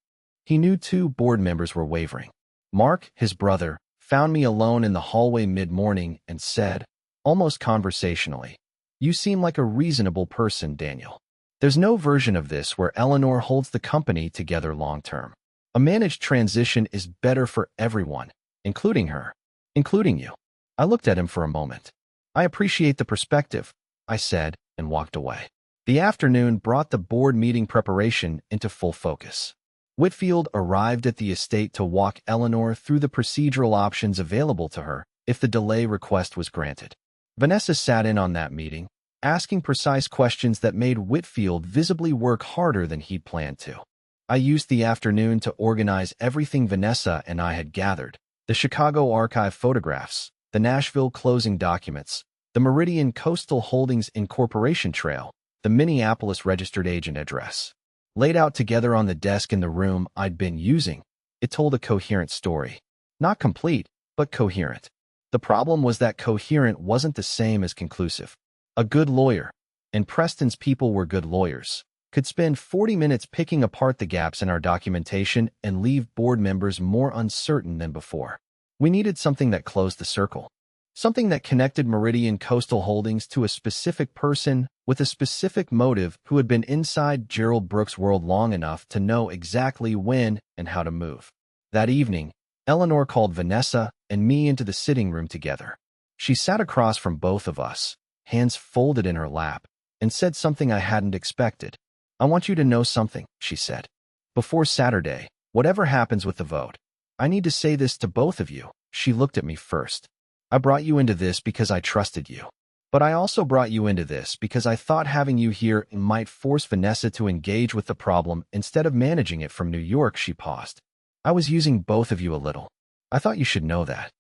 He knew 2 board members were wavering. Mark, his brother, found me alone in the hallway mid-morning and said, almost conversationally, "You seem like a reasonable person, Daniel. There's no version of this where Eleanor holds the company together long-term. A managed transition is better for everyone, including her, including you." I looked at him for a moment. "I appreciate the perspective," I said, and walked away. The afternoon brought the board meeting preparation into full focus. Whitfield arrived at the estate to walk Eleanor through the procedural options available to her if the delay request was granted. Vanessa sat in on that meeting, asking precise questions that made Whitfield visibly work harder than he'd planned to. I used the afternoon to organize everything Vanessa and I had gathered: the Chicago archive photographs, the Nashville closing documents, the Meridian Coastal Holdings Incorporation trail, the Minneapolis registered agent address. Laid out together on the desk in the room I'd been using, it told a coherent story. Not complete, but coherent. The problem was that coherent wasn't the same as conclusive. A good lawyer, and Preston's people were good lawyers, could spend 40 minutes picking apart the gaps in our documentation and leave board members more uncertain than before. We needed something that closed the circle. Something that connected Meridian Coastal Holdings to a specific person with a specific motive, who had been inside Gerald Brooks' world long enough to know exactly when and how to move. That evening, Eleanor called Vanessa and me into the sitting room together. She sat across from both of us, hands folded in her lap, and said something I hadn't expected. "I want you to know something," she said. "Before Saturday, whatever happens with the vote, I need to say this to both of you." She looked at me first. "I brought you into this because I trusted you. But I also brought you into this because I thought having you here might force Vanessa to engage with the problem instead of managing it from New York." She paused. "I was using both of you a little. I thought you should know that."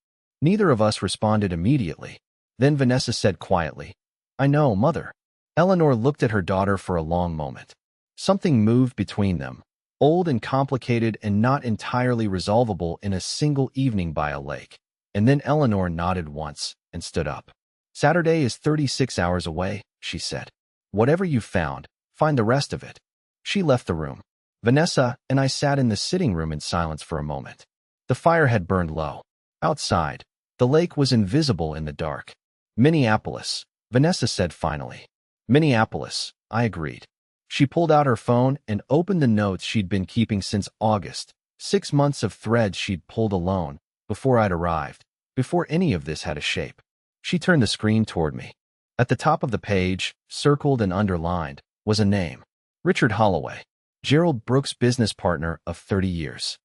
Neither of us responded immediately. Then Vanessa said quietly, "I know, Mother." Eleanor looked at her daughter for a long moment. Something moved between them, old and complicated and not entirely resolvable in a single evening by a lake. And then Eleanor nodded once and stood up. "Saturday is 36 hours away," she said. "Whatever you found, find the rest of it." She left the room. Vanessa and I sat in the sitting room in silence for a moment. The fire had burned low. Outside, the lake was invisible in the dark. "Minneapolis," Vanessa said finally. "Minneapolis," I agreed. She pulled out her phone and opened the notes she'd been keeping since August, 6 months of threads she'd pulled alone, before I'd arrived, before any of this had a shape. She turned the screen toward me. At the top of the page, circled and underlined, was a name. Richard Holloway, Gerald Brooks' business partner of 30 years.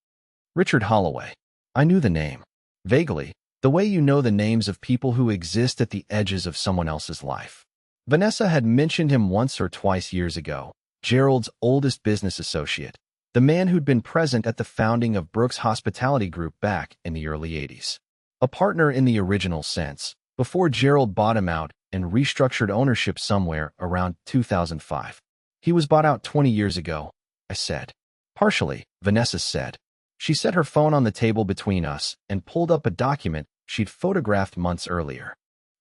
Richard Holloway. I knew the name. Vaguely, the way you know the names of people who exist at the edges of someone else's life. Vanessa had mentioned him once or twice years ago, Gerald's oldest business associate, the man who'd been present at the founding of Brooks Hospitality Group back in the early 80s. A partner in the original sense, before Gerald bought him out and restructured ownership somewhere around 2005. "He was bought out 20 years ago," I said. "Partially," Vanessa said. She set her phone on the table between us and pulled up a document she'd photographed months earlier.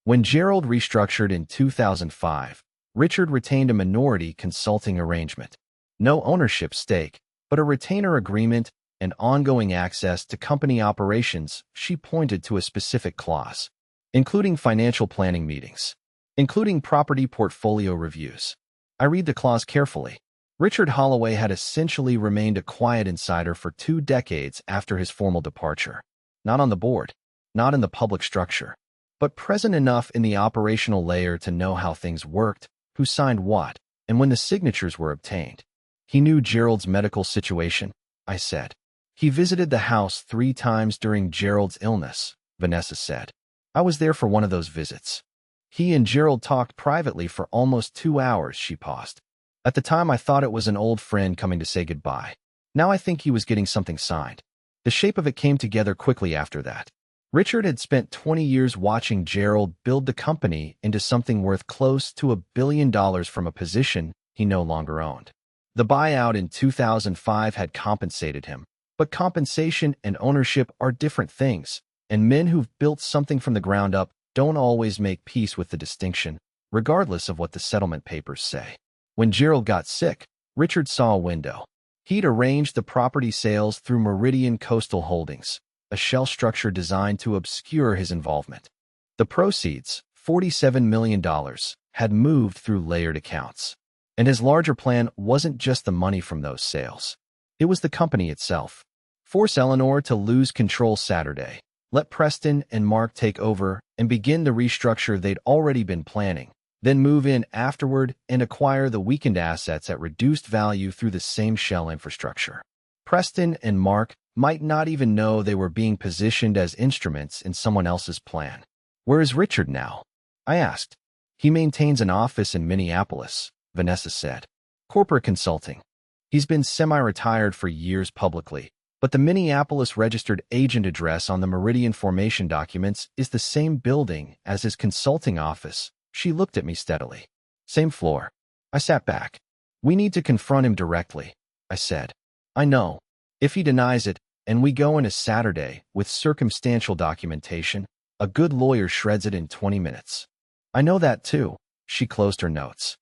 When Gerald restructured in 2005, Richard retained a minority consulting arrangement. No ownership stake, but a retainer agreement and ongoing access to company operations. She pointed to a specific clause, including financial planning meetings, including property portfolio reviews. I read the clause carefully. Richard Holloway had essentially remained a quiet insider for 2 decades after his formal departure. Not on the board, not in the public structure, but present enough in the operational layer to know how things worked, who signed what, and when the signatures were obtained. "He knew Gerald's medical situation," I said. "He visited the house 3 times during Gerald's illness," Vanessa said. "I was there for one of those visits. He and Gerald talked privately for almost 2 hours." She paused. "At the time, I thought it was an old friend coming to say goodbye. Now I think he was getting something signed." The shape of it came together quickly after that. Richard had spent 20 years watching Gerald build the company into something worth close to $1 billion from a position he no longer owned. The buyout in 2005 had compensated him, but compensation and ownership are different things, and men who've built something from the ground up don't always make peace with the distinction, regardless of what the settlement papers say. When Gerald got sick, Richard saw a window. He'd arranged the property sales through Meridian Coastal Holdings, a shell structure designed to obscure his involvement. The proceeds, $47 million, had moved through layered accounts. And his larger plan wasn't just the money from those sales. It was the company itself. Force Eleanor to lose control Saturday, let Preston and Mark take over and begin the restructure they'd already been planning, then move in afterward and acquire the weakened assets at reduced value through the same shell infrastructure. Preston and Mark might not even know they were being positioned as instruments in someone else's plan. "Where is Richard now?" I asked. "He maintains an office in Minneapolis," Vanessa said. "Corporate consulting. He's been semi-retired for years publicly, but the Minneapolis registered agent address on the Meridian formation documents is the same building as his consulting office." She looked at me steadily. "Same floor." I sat back. "We need to confront him directly," I said. "I know. If he denies it, and we go into Saturday with circumstantial documentation, a good lawyer shreds it in 20 minutes. I know that too." She closed her notes.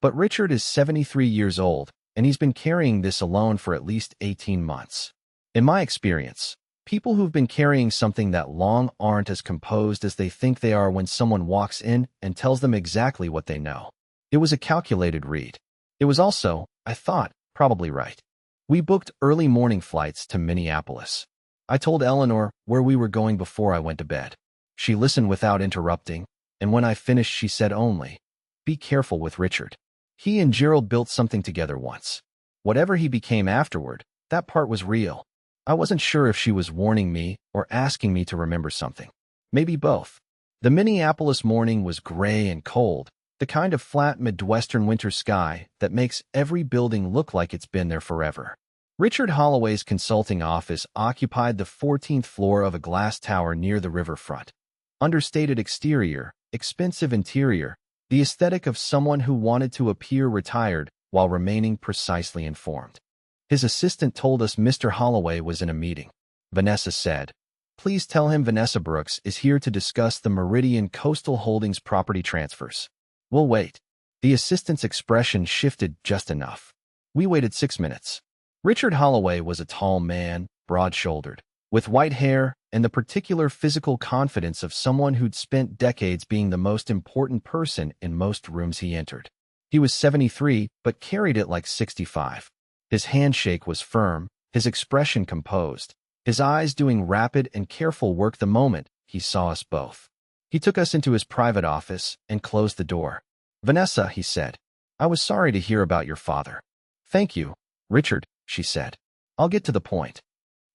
"But Richard is 73 years old, and he's been carrying this alone for at least 18 months. In my experience, people who've been carrying something that long aren't as composed as they think they are when someone walks in and tells them exactly what they know. It was a calculated read. It was also, I thought, probably right. We booked early morning flights to Minneapolis. I told Eleanor where we were going before I went to bed. She listened without interrupting, and when I finished she said only, "Be careful with Richard. He and Gerald built something together once. Whatever he became afterward, that part was real." I wasn't sure if she was warning me or asking me to remember something. Maybe both. The Minneapolis morning was gray and cold, the kind of flat Midwestern winter sky that makes every building look like it's been there forever. Richard Holloway's consulting office occupied the 14th floor of a glass tower near the riverfront. Understated exterior, expensive interior, the aesthetic of someone who wanted to appear retired while remaining precisely informed. His assistant told us Mr. Holloway was in a meeting. Vanessa said, "Please tell him Vanessa Brooks is here to discuss the Meridian Coastal Holdings property transfers. We'll wait." The assistant's expression shifted just enough. We waited 6 minutes. Richard Holloway was a tall man, broad-shouldered, with white hair and the particular physical confidence of someone who'd spent decades being the most important person in most rooms he entered. He was 73, but carried it like 65. His handshake was firm, his expression composed, his eyes doing rapid and careful work the moment he saw us both. He took us into his private office and closed the door. "Vanessa," he said, "I was sorry to hear about your father." "Thank you, Richard," she said. "I'll get to the point."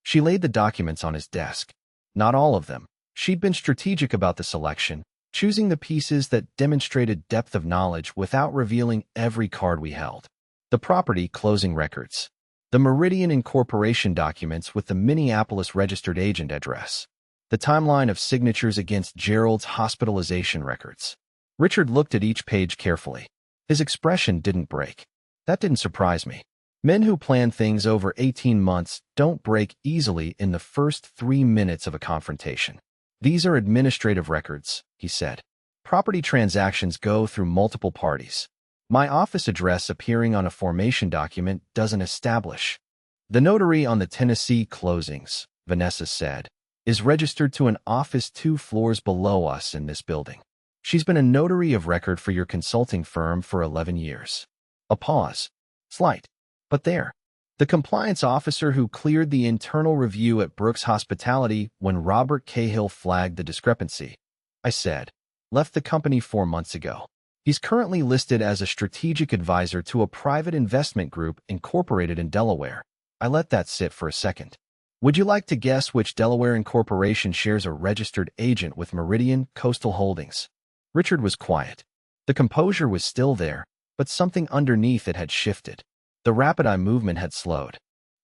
She laid the documents on his desk. Not all of them. She'd been strategic about the selection, choosing the pieces that demonstrated depth of knowledge without revealing every card we held. The property closing records. The Meridian Incorporation documents with the Minneapolis registered agent address. The timeline of signatures against Gerald's hospitalization records. Richard looked at each page carefully. His expression didn't break. That didn't surprise me. Men who plan things over 18 months don't break easily in the first 3 minutes of a confrontation. "These are administrative records," he said. "Property transactions go through multiple parties. My office address appearing on a formation document doesn't establish." "The notary on the Tennessee closings," Vanessa said, "is registered to an office 2 floors below us in this building. She's been a notary of record for your consulting firm for 11 years. A pause. Slight. But there. "The compliance officer who cleared the internal review at Brooks Hospitality when Robert Cahill flagged the discrepancy," I said, "left the company 4 months ago. He's currently listed as a strategic advisor to a private investment group incorporated in Delaware." I let that sit for a second. "Would you like to guess which Delaware incorporation shares a registered agent with Meridian Coastal Holdings?" Richard was quiet. The composure was still there, but something underneath it had shifted. The rapid eye movement had slowed.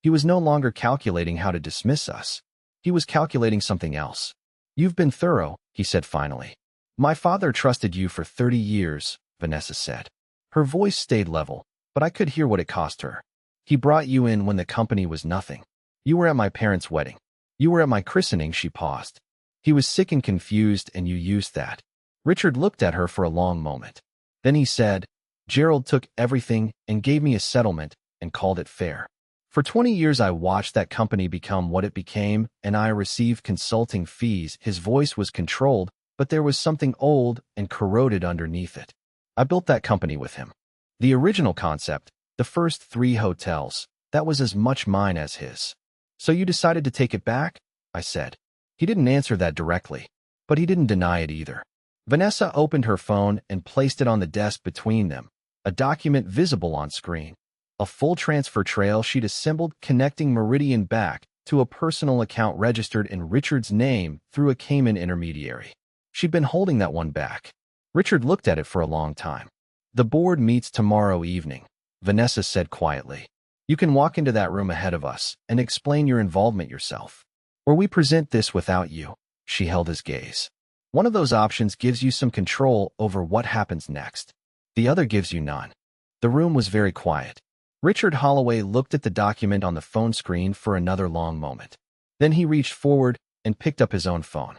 He was no longer calculating how to dismiss us. He was calculating something else. "You've been thorough," he said finally. "My father trusted you for 30 years, Vanessa said. Her voice stayed level, but I could hear what it cost her. "He brought you in when the company was nothing. You were at my parents' wedding. You were at my christening," she paused. "He was sick and confused, and you used that." Richard looked at her for a long moment. Then he said, "Gerald took everything and gave me a settlement and called it fair. For 20 years I watched that company become what it became, and I received consulting fees." His voice was controlled, but there was something old and corroded underneath it. "I built that company with him. The original concept, the first 3 hotels, that was as much mine as his." "So you decided to take it back?" I said. He didn't answer that directly, but he didn't deny it either. Vanessa opened her phone and placed it on the desk between them, a document visible on screen. A full transfer trail she'd assembled connecting Meridian back to a personal account registered in Richard's name through a Cayman intermediary. She'd been holding that one back. Richard looked at it for a long time. "The board meets tomorrow evening," Vanessa said quietly. "You can walk into that room ahead of us and explain your involvement yourself. Or we present this without you." She held his gaze. "One of those options gives you some control over what happens next. The other gives you none." The room was very quiet. Richard Holloway looked at the document on the phone screen for another long moment. Then he reached forward and picked up his own phone.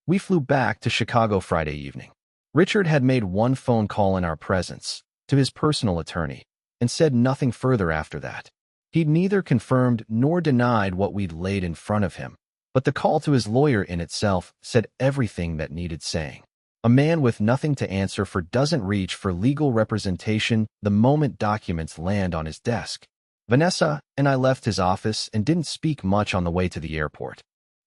We flew back to Chicago Friday evening. Richard had made one phone call in our presence, to his personal attorney, and said nothing further after that. He'd neither confirmed nor denied what we'd laid in front of him, but the call to his lawyer in itself said everything that needed saying. A man with nothing to answer for doesn't reach for legal representation the moment documents land on his desk. Vanessa and I left his office and didn't speak much on the way to the airport.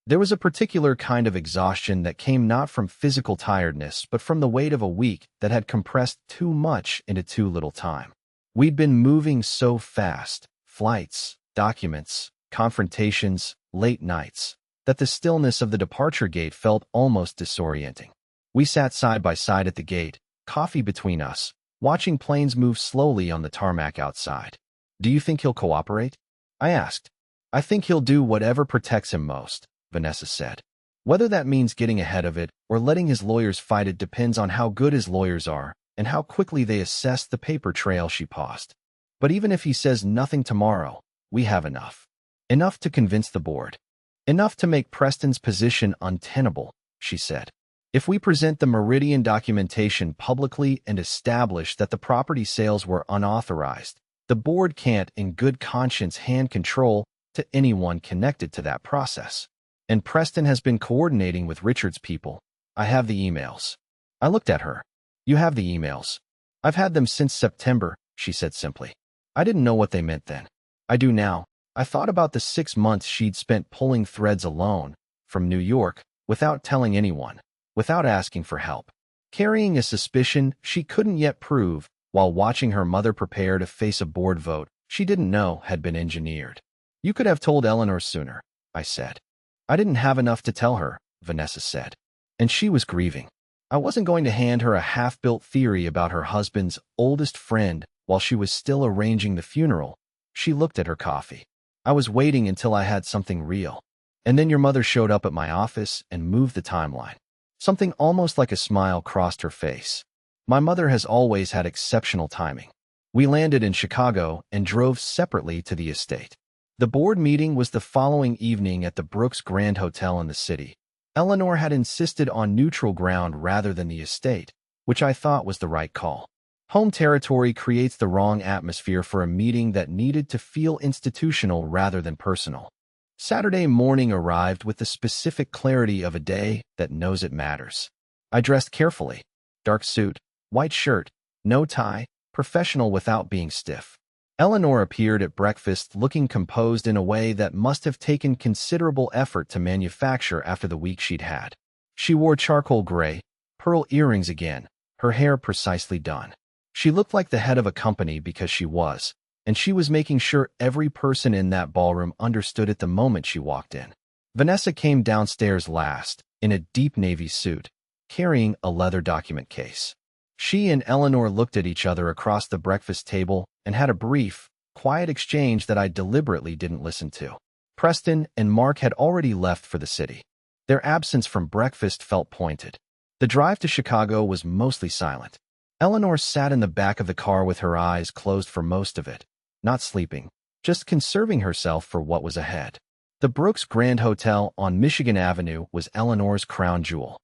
There was a particular kind of exhaustion that came not from physical tiredness, but from the weight of a week that had compressed too much into too little time. We'd been moving so fast, flights, documents, confrontations, late nights, that the stillness of the departure gate felt almost disorienting. We sat side by side at the gate, coffee between us, watching planes move slowly on the tarmac outside. "Do you think he'll cooperate?" I asked. "I think he'll do whatever protects him most," Vanessa said. "Whether that means getting ahead of it or letting his lawyers fight it depends on how good his lawyers are and how quickly they assess the paper trail." She paused. "But even if he says nothing tomorrow, we have enough. Enough to convince the board. Enough to make Preston's position untenable," she said. "If we present the Meridian documentation publicly and establish that the property sales were unauthorized, the board can't in good conscience hand control to anyone connected to that process. And Preston has been coordinating with Richard's people. I have the emails." I looked at her. "You have the emails?" "I've had them since September," she said simply. I didn't know what they meant then. I do now. I thought about the 6 months she'd spent pulling threads alone, from New York, without telling anyone, without asking for help, carrying a suspicion she couldn't yet prove, while watching her mother prepare to face a board vote she didn't know had been engineered. "You could have told Eleanor sooner," I said. "I didn't have enough to tell her," Vanessa said. And she was grieving. I wasn't going to hand her a half-built theory about her husband's oldest friend while she was still arranging the funeral. She looked at her coffee. "I was waiting until I had something real. And then your mother showed up at my office and moved the timeline." Something almost like a smile crossed her face. "My mother has always had exceptional timing." We landed in Chicago and drove separately to the estate. The board meeting was the following evening at the Brooks Grand Hotel in the city. Eleanor had insisted on neutral ground rather than the estate, which I thought was the right call. Home territory creates the wrong atmosphere for a meeting that needed to feel institutional rather than personal. Saturday morning arrived with the specific clarity of a day that knows it matters. I dressed carefully. Dark suit, white shirt, no tie, professional without being stiff. Eleanor appeared at breakfast looking composed in a way that must have taken considerable effort to manufacture after the week she'd had. She wore charcoal gray, pearl earrings again, her hair precisely done. She looked like the head of a company because she was, and she was making sure every person in that ballroom understood it the moment she walked in. Vanessa came downstairs last, in a deep navy suit, carrying a leather document case. She and Eleanor looked at each other across the breakfast table and had a brief, quiet exchange that I deliberately didn't listen to. Preston and Mark had already left for the city. Their absence from breakfast felt pointed. The drive to Chicago was mostly silent. Eleanor sat in the back of the car with her eyes closed for most of it, not sleeping, just conserving herself for what was ahead. The Brooks Grand Hotel on Michigan Avenue was Eleanor's crown jewel.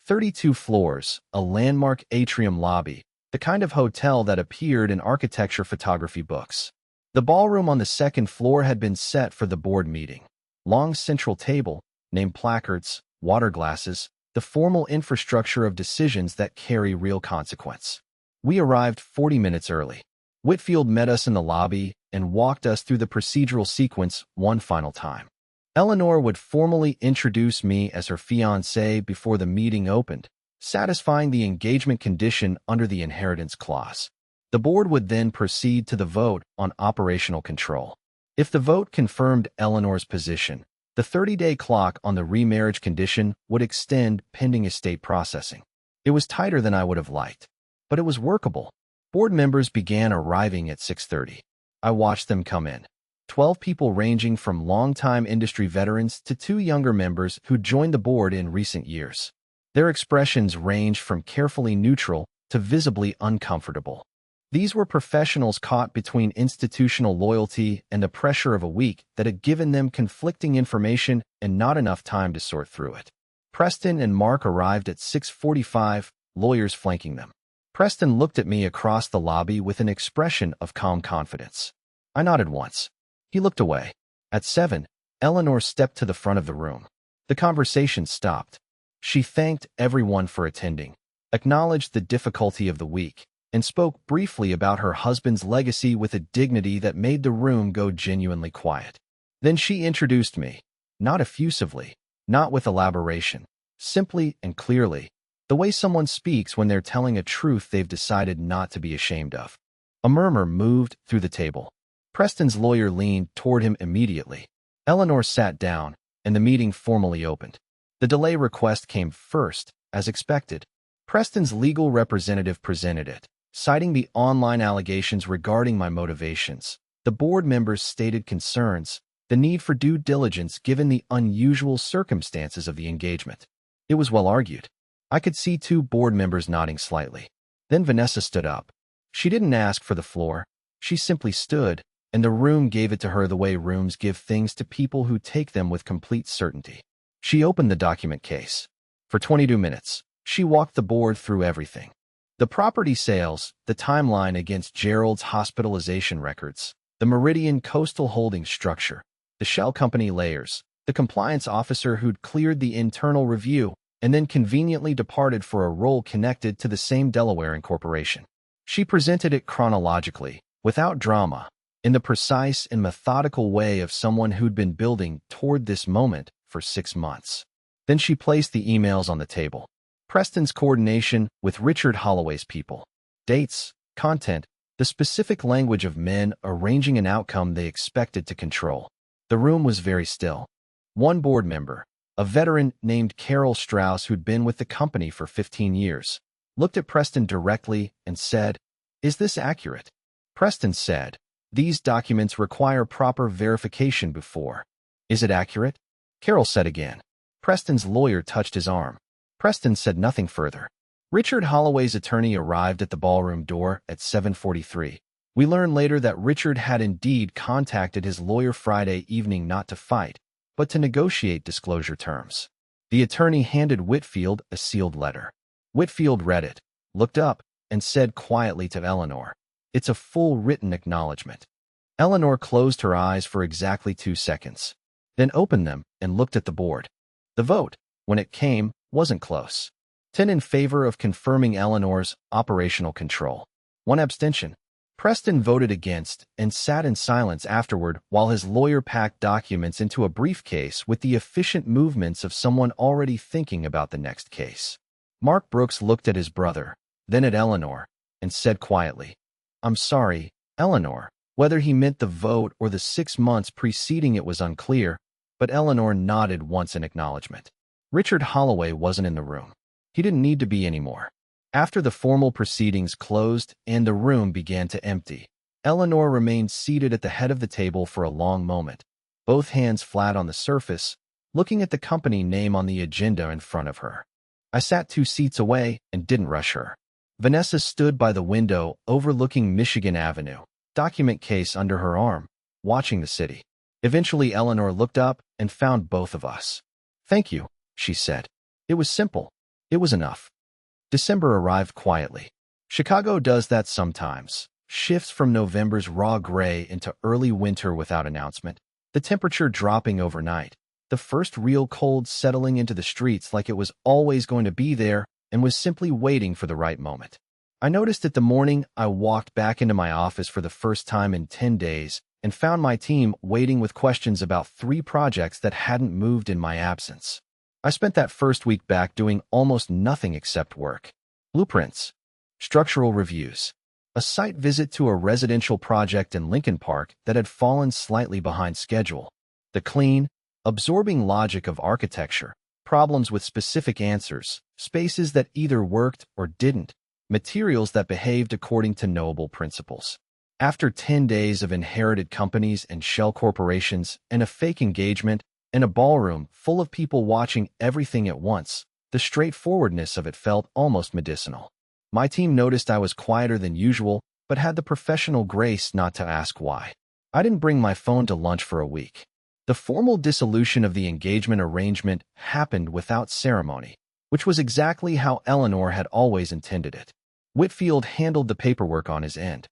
32 floors, a landmark atrium lobby, the kind of hotel that appeared in architecture photography books. The ballroom on the second floor had been set for the board meeting. Long central table, name placards, water glasses, the formal infrastructure of decisions that carry real consequence. We arrived 40 minutes early. Whitfield met us in the lobby and walked us through the procedural sequence one final time. Eleanor would formally introduce me as her fiancé before the meeting opened, satisfying the engagement condition under the inheritance clause. The board would then proceed to the vote on operational control. If the vote confirmed Eleanor's position, the 30-day clock on the remarriage condition would extend pending estate processing. It was tighter than I would have liked, but it was workable. Board members began arriving at 6:30. I watched them come in. 12 people ranging from longtime industry veterans to 2 younger members who joined the board in recent years. Their expressions ranged from carefully neutral to visibly uncomfortable. These were professionals caught between institutional loyalty and the pressure of a week that had given them conflicting information and not enough time to sort through it. Preston and Mark arrived at 6:45, lawyers flanking them. Preston looked at me across the lobby with an expression of calm confidence. I nodded once. He looked away. At 7, Eleanor stepped to the front of the room. The conversation stopped. She thanked everyone for attending, acknowledged the difficulty of the week, and spoke briefly about her husband's legacy with a dignity that made the room go genuinely quiet. Then she introduced me, not effusively, not with elaboration, simply and clearly, the way someone speaks when they're telling a truth they've decided not to be ashamed of. A murmur moved through the table. Preston's lawyer leaned toward him immediately. Eleanor sat down, and the meeting formally opened. The delay request came first, as expected. Preston's legal representative presented it, citing the online allegations regarding my motivations. The board members stated concerns, the need for due diligence given the unusual circumstances of the engagement. It was well argued. I could see two board members nodding slightly. Then Vanessa stood up. She didn't ask for the floor. She simply stood, and the room gave it to her the way rooms give things to people who take them with complete certainty. She opened the document case. For 22 minutes, she walked the board through everything. The property sales, the timeline against Gerald's hospitalization records, the Meridian Coastal Holdings structure, the shell company layers, the compliance officer who'd cleared the internal review and then conveniently departed for a role connected to the same Delaware incorporation. She presented it chronologically, without drama, in the precise and methodical way of someone who'd been building toward this moment for 6 months. Then she placed the emails on the table. Preston's coordination with Richard Holloway's people. Dates, content, the specific language of men arranging an outcome they expected to control. The room was very still. One board member, a veteran named Carol Strauss who'd been with the company for 15 years, looked at Preston directly and said, "Is this accurate?" Preston said, "These documents require proper verification before." "Is it accurate?" Carol said again. Preston's lawyer touched his arm. Preston said nothing further. Richard Holloway's attorney arrived at the ballroom door at 7:43. We learned later that Richard had indeed contacted his lawyer Friday evening not to fight, but to negotiate disclosure terms. The attorney handed Whitfield a sealed letter. Whitfield read it, looked up, and said quietly to Eleanor, "It's a full written acknowledgement." Eleanor closed her eyes for exactly 2 seconds, then opened them and looked at the board. The vote, when it came, wasn't close. 10 in favor of confirming Eleanor's operational control. 1 abstention. Preston voted against and sat in silence afterward while his lawyer packed documents into a briefcase with the efficient movements of someone already thinking about the next case. Mark Brooks looked at his brother, then at Eleanor, and said quietly, "I'm sorry, Eleanor." Whether he meant the vote or the 6 months preceding it was unclear, but Eleanor nodded once in acknowledgement. Richard Holloway wasn't in the room. He didn't need to be anymore. After the formal proceedings closed and the room began to empty, Eleanor remained seated at the head of the table for a long moment, both hands flat on the surface, looking at the company name on the agenda in front of her. I sat 2 seats away and didn't rush her. Vanessa stood by the window overlooking Michigan Avenue, document case under her arm, watching the city. Eventually Eleanor looked up and found both of us. "Thank you," she said. It was simple. It was enough. December arrived quietly. Chicago does that sometimes. Shifts from November's raw gray into early winter without announcement. The temperature dropping overnight. The first real cold settling into the streets like it was always going to be there and was simply waiting for the right moment. I noticed it the morning I walked back into my office for the first time in 10 days and found my team waiting with questions about 3 projects that hadn't moved in my absence. I spent that first week back doing almost nothing except work. Blueprints, structural reviews, a site visit to a residential project in Lincoln Park that had fallen slightly behind schedule, the clean, absorbing logic of architecture, problems with specific answers, spaces that either worked or didn't, materials that behaved according to knowable principles. After 10 days of inherited companies and shell corporations and a fake engagement, in a ballroom full of people watching everything at once, the straightforwardness of it felt almost medicinal. My team noticed I was quieter than usual, but had the professional grace not to ask why. I didn't bring my phone to lunch for a week. The formal dissolution of the engagement arrangement happened without ceremony, which was exactly how Eleanor had always intended it. Whitfield handled the paperwork on his end.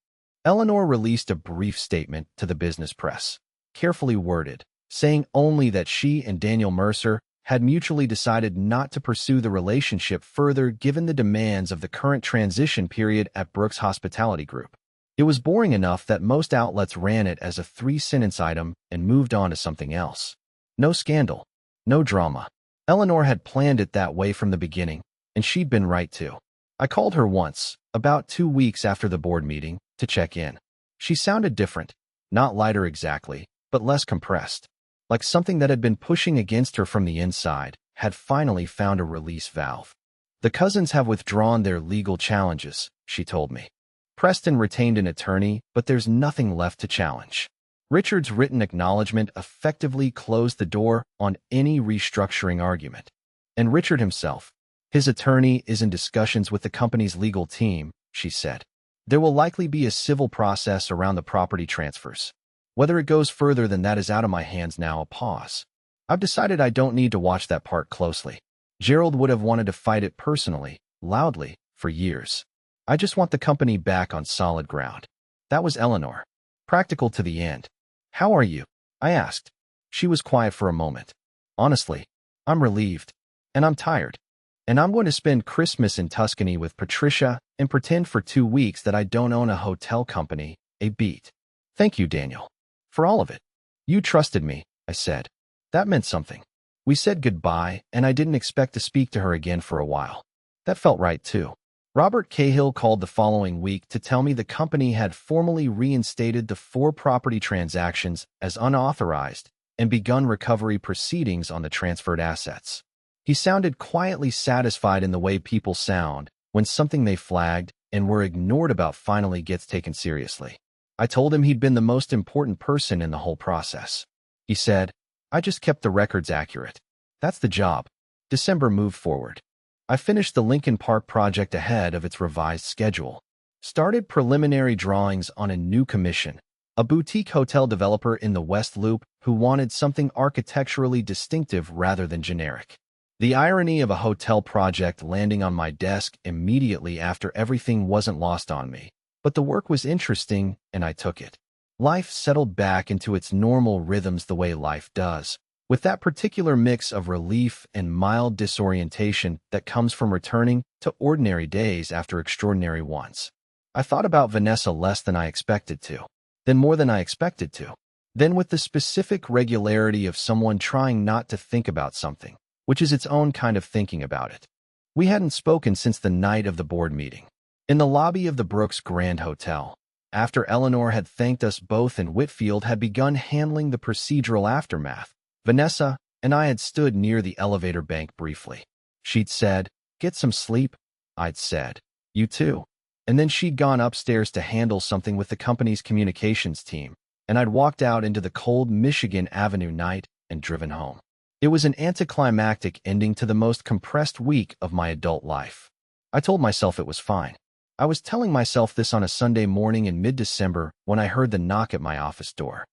Eleanor released a brief statement to the business press, carefully worded, saying only that she and Daniel Mercer had mutually decided not to pursue the relationship further given the demands of the current transition period at Brooks Hospitality Group. It was boring enough that most outlets ran it as a three-sentence item and moved on to something else. No scandal, no drama. Eleanor had planned it that way from the beginning, and she'd been right too. I called her once, about 2 weeks after the board meeting, to check in. She sounded different, not lighter exactly, but less compressed. Like something that had been pushing against her from the inside had finally found a release valve. The cousins have withdrawn their legal challenges, she told me. Preston retained an attorney, but there's nothing left to challenge. Richard's written acknowledgement effectively closed the door on any restructuring argument. And Richard himself, his attorney, is in discussions with the company's legal team, she said. There will likely be a civil process around the property transfers. Whether it goes further than that is out of my hands now. A pause. I've decided I don't need to watch that part closely. Gerald would have wanted to fight it personally, loudly, for years. I just want the company back on solid ground. That was Eleanor. Practical to the end. How are you? I asked. She was quiet for a moment. Honestly, I'm relieved. And I'm tired. And I'm going to spend Christmas in Tuscany with Patricia and pretend for 2 weeks that I don't own a hotel company, a beat. Thank you, Daniel. For all of it. You trusted me, I said. That meant something. We said goodbye, and I didn't expect to speak to her again for a while. That felt right, too. Robert Cahill called the following week to tell me the company had formally reinstated the 4 property transactions as unauthorized and begun recovery proceedings on the transferred assets. He sounded quietly satisfied in the way people sound when something they flagged and were ignored about finally gets taken seriously. I told him he'd been the most important person in the whole process. He said, I just kept the records accurate. That's the job. December moved forward. I finished the Lincoln Park project ahead of its revised schedule. Started preliminary drawings on a new commission, a boutique hotel developer in the West Loop who wanted something architecturally distinctive rather than generic. The irony of a hotel project landing on my desk immediately after everything wasn't lost on me. But the work was interesting, and I took it. Life settled back into its normal rhythms the way life does, with that particular mix of relief and mild disorientation that comes from returning to ordinary days after extraordinary ones. I thought about Vanessa less than I expected to, then more than I expected to, then with the specific regularity of someone trying not to think about something, which is its own kind of thinking about it. We hadn't spoken since the night of the board meeting. In the lobby of the Brooks Grand Hotel, after Eleanor had thanked us both and Whitfield had begun handling the procedural aftermath, Vanessa and I had stood near the elevator bank briefly. She'd said, "Get some sleep." I'd said, "You too." And then she'd gone upstairs to handle something with the company's communications team, and I'd walked out into the cold Michigan Avenue night and driven home. It was an anticlimactic ending to the most compressed week of my adult life. I told myself it was fine. I was telling myself this on a Sunday morning in mid-December when I heard the knock at my office door.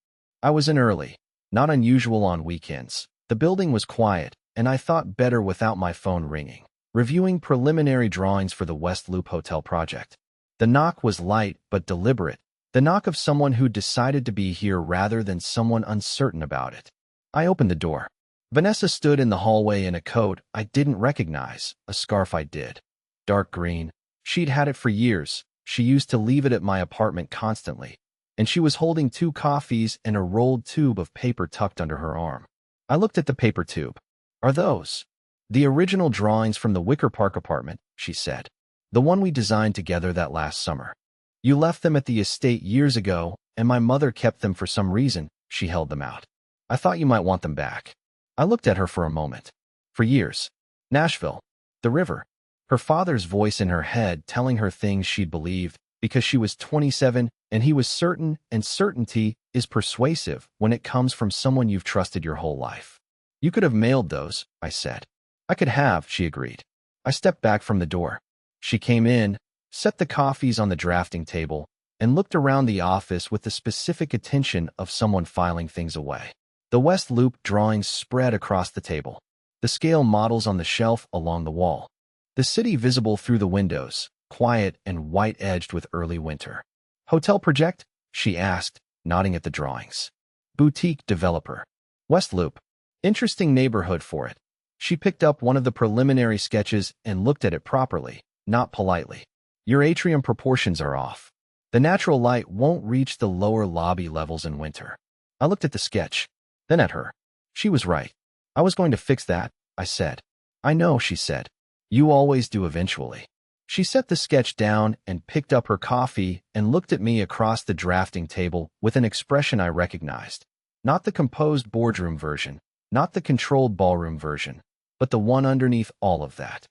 I was in early, not unusual on weekends. The building was quiet, and I thought better without my phone ringing, reviewing preliminary drawings for the West Loop Hotel project. The knock was light but deliberate, the knock of someone who decided to be here rather than someone uncertain about it. I opened the door. Vanessa stood in the hallway in a coat I didn't recognize, a scarf I did. Dark green. She'd had it for years. She used to leave it at my apartment constantly, and she was holding 2 coffees and a rolled tube of paper tucked under her arm. I looked at the paper tube. Are those the original drawings from the Wicker Park apartment? She said. The one we designed together that last summer. You left them at the estate years ago, and my mother kept them for some reason. She held them out. I thought you might want them back. I looked at her for a moment. For years. Nashville. The river. Her father's voice in her head telling her things she'd believed because she was 27 and he was certain, and certainty is persuasive when it comes from someone you've trusted your whole life. You could have mailed those, I said. I could have, she agreed. I stepped back from the door. She came in, set the coffees on the drafting table, and looked around the office with the specific attention of someone filing things away. The West Loop drawings spread across the table, the scale models on the shelf along the wall. The city visible through the windows, quiet and white-edged with early winter. Hotel project? She asked, nodding at the drawings. Boutique developer. West Loop. Interesting neighborhood for it. She picked up one of the preliminary sketches and looked at it properly, not politely. Your atrium proportions are off. The natural light won't reach the lower lobby levels in winter. I looked at the sketch, then at her. She was right. I was going to fix that, I said. I know, she said. You always do eventually. She set the sketch down and picked up her coffee and looked at me across the drafting table with an expression I recognized. Not the composed boardroom version, not the controlled ballroom version, but the one underneath all of that.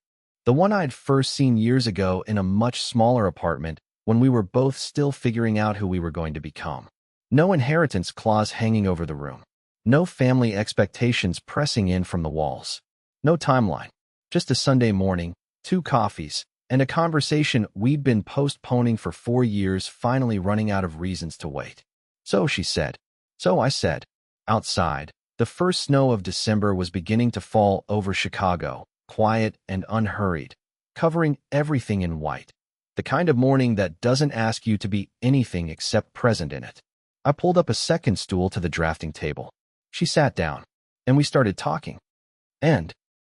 The one I'd first seen years ago in a much smaller apartment when we were both still figuring out who we were going to become. No inheritance clause hanging over the room. No family expectations pressing in from the walls. No timeline. Just a Sunday morning, 2 coffees, and a conversation we'd been postponing for 4 years finally running out of reasons to wait. So, she said. So, I said. Outside, the first snow of December was beginning to fall over Chicago, quiet and unhurried, covering everything in white. The kind of morning that doesn't ask you to be anything except present in it. I pulled up a second stool to the drafting table. She sat down, and we started talking. And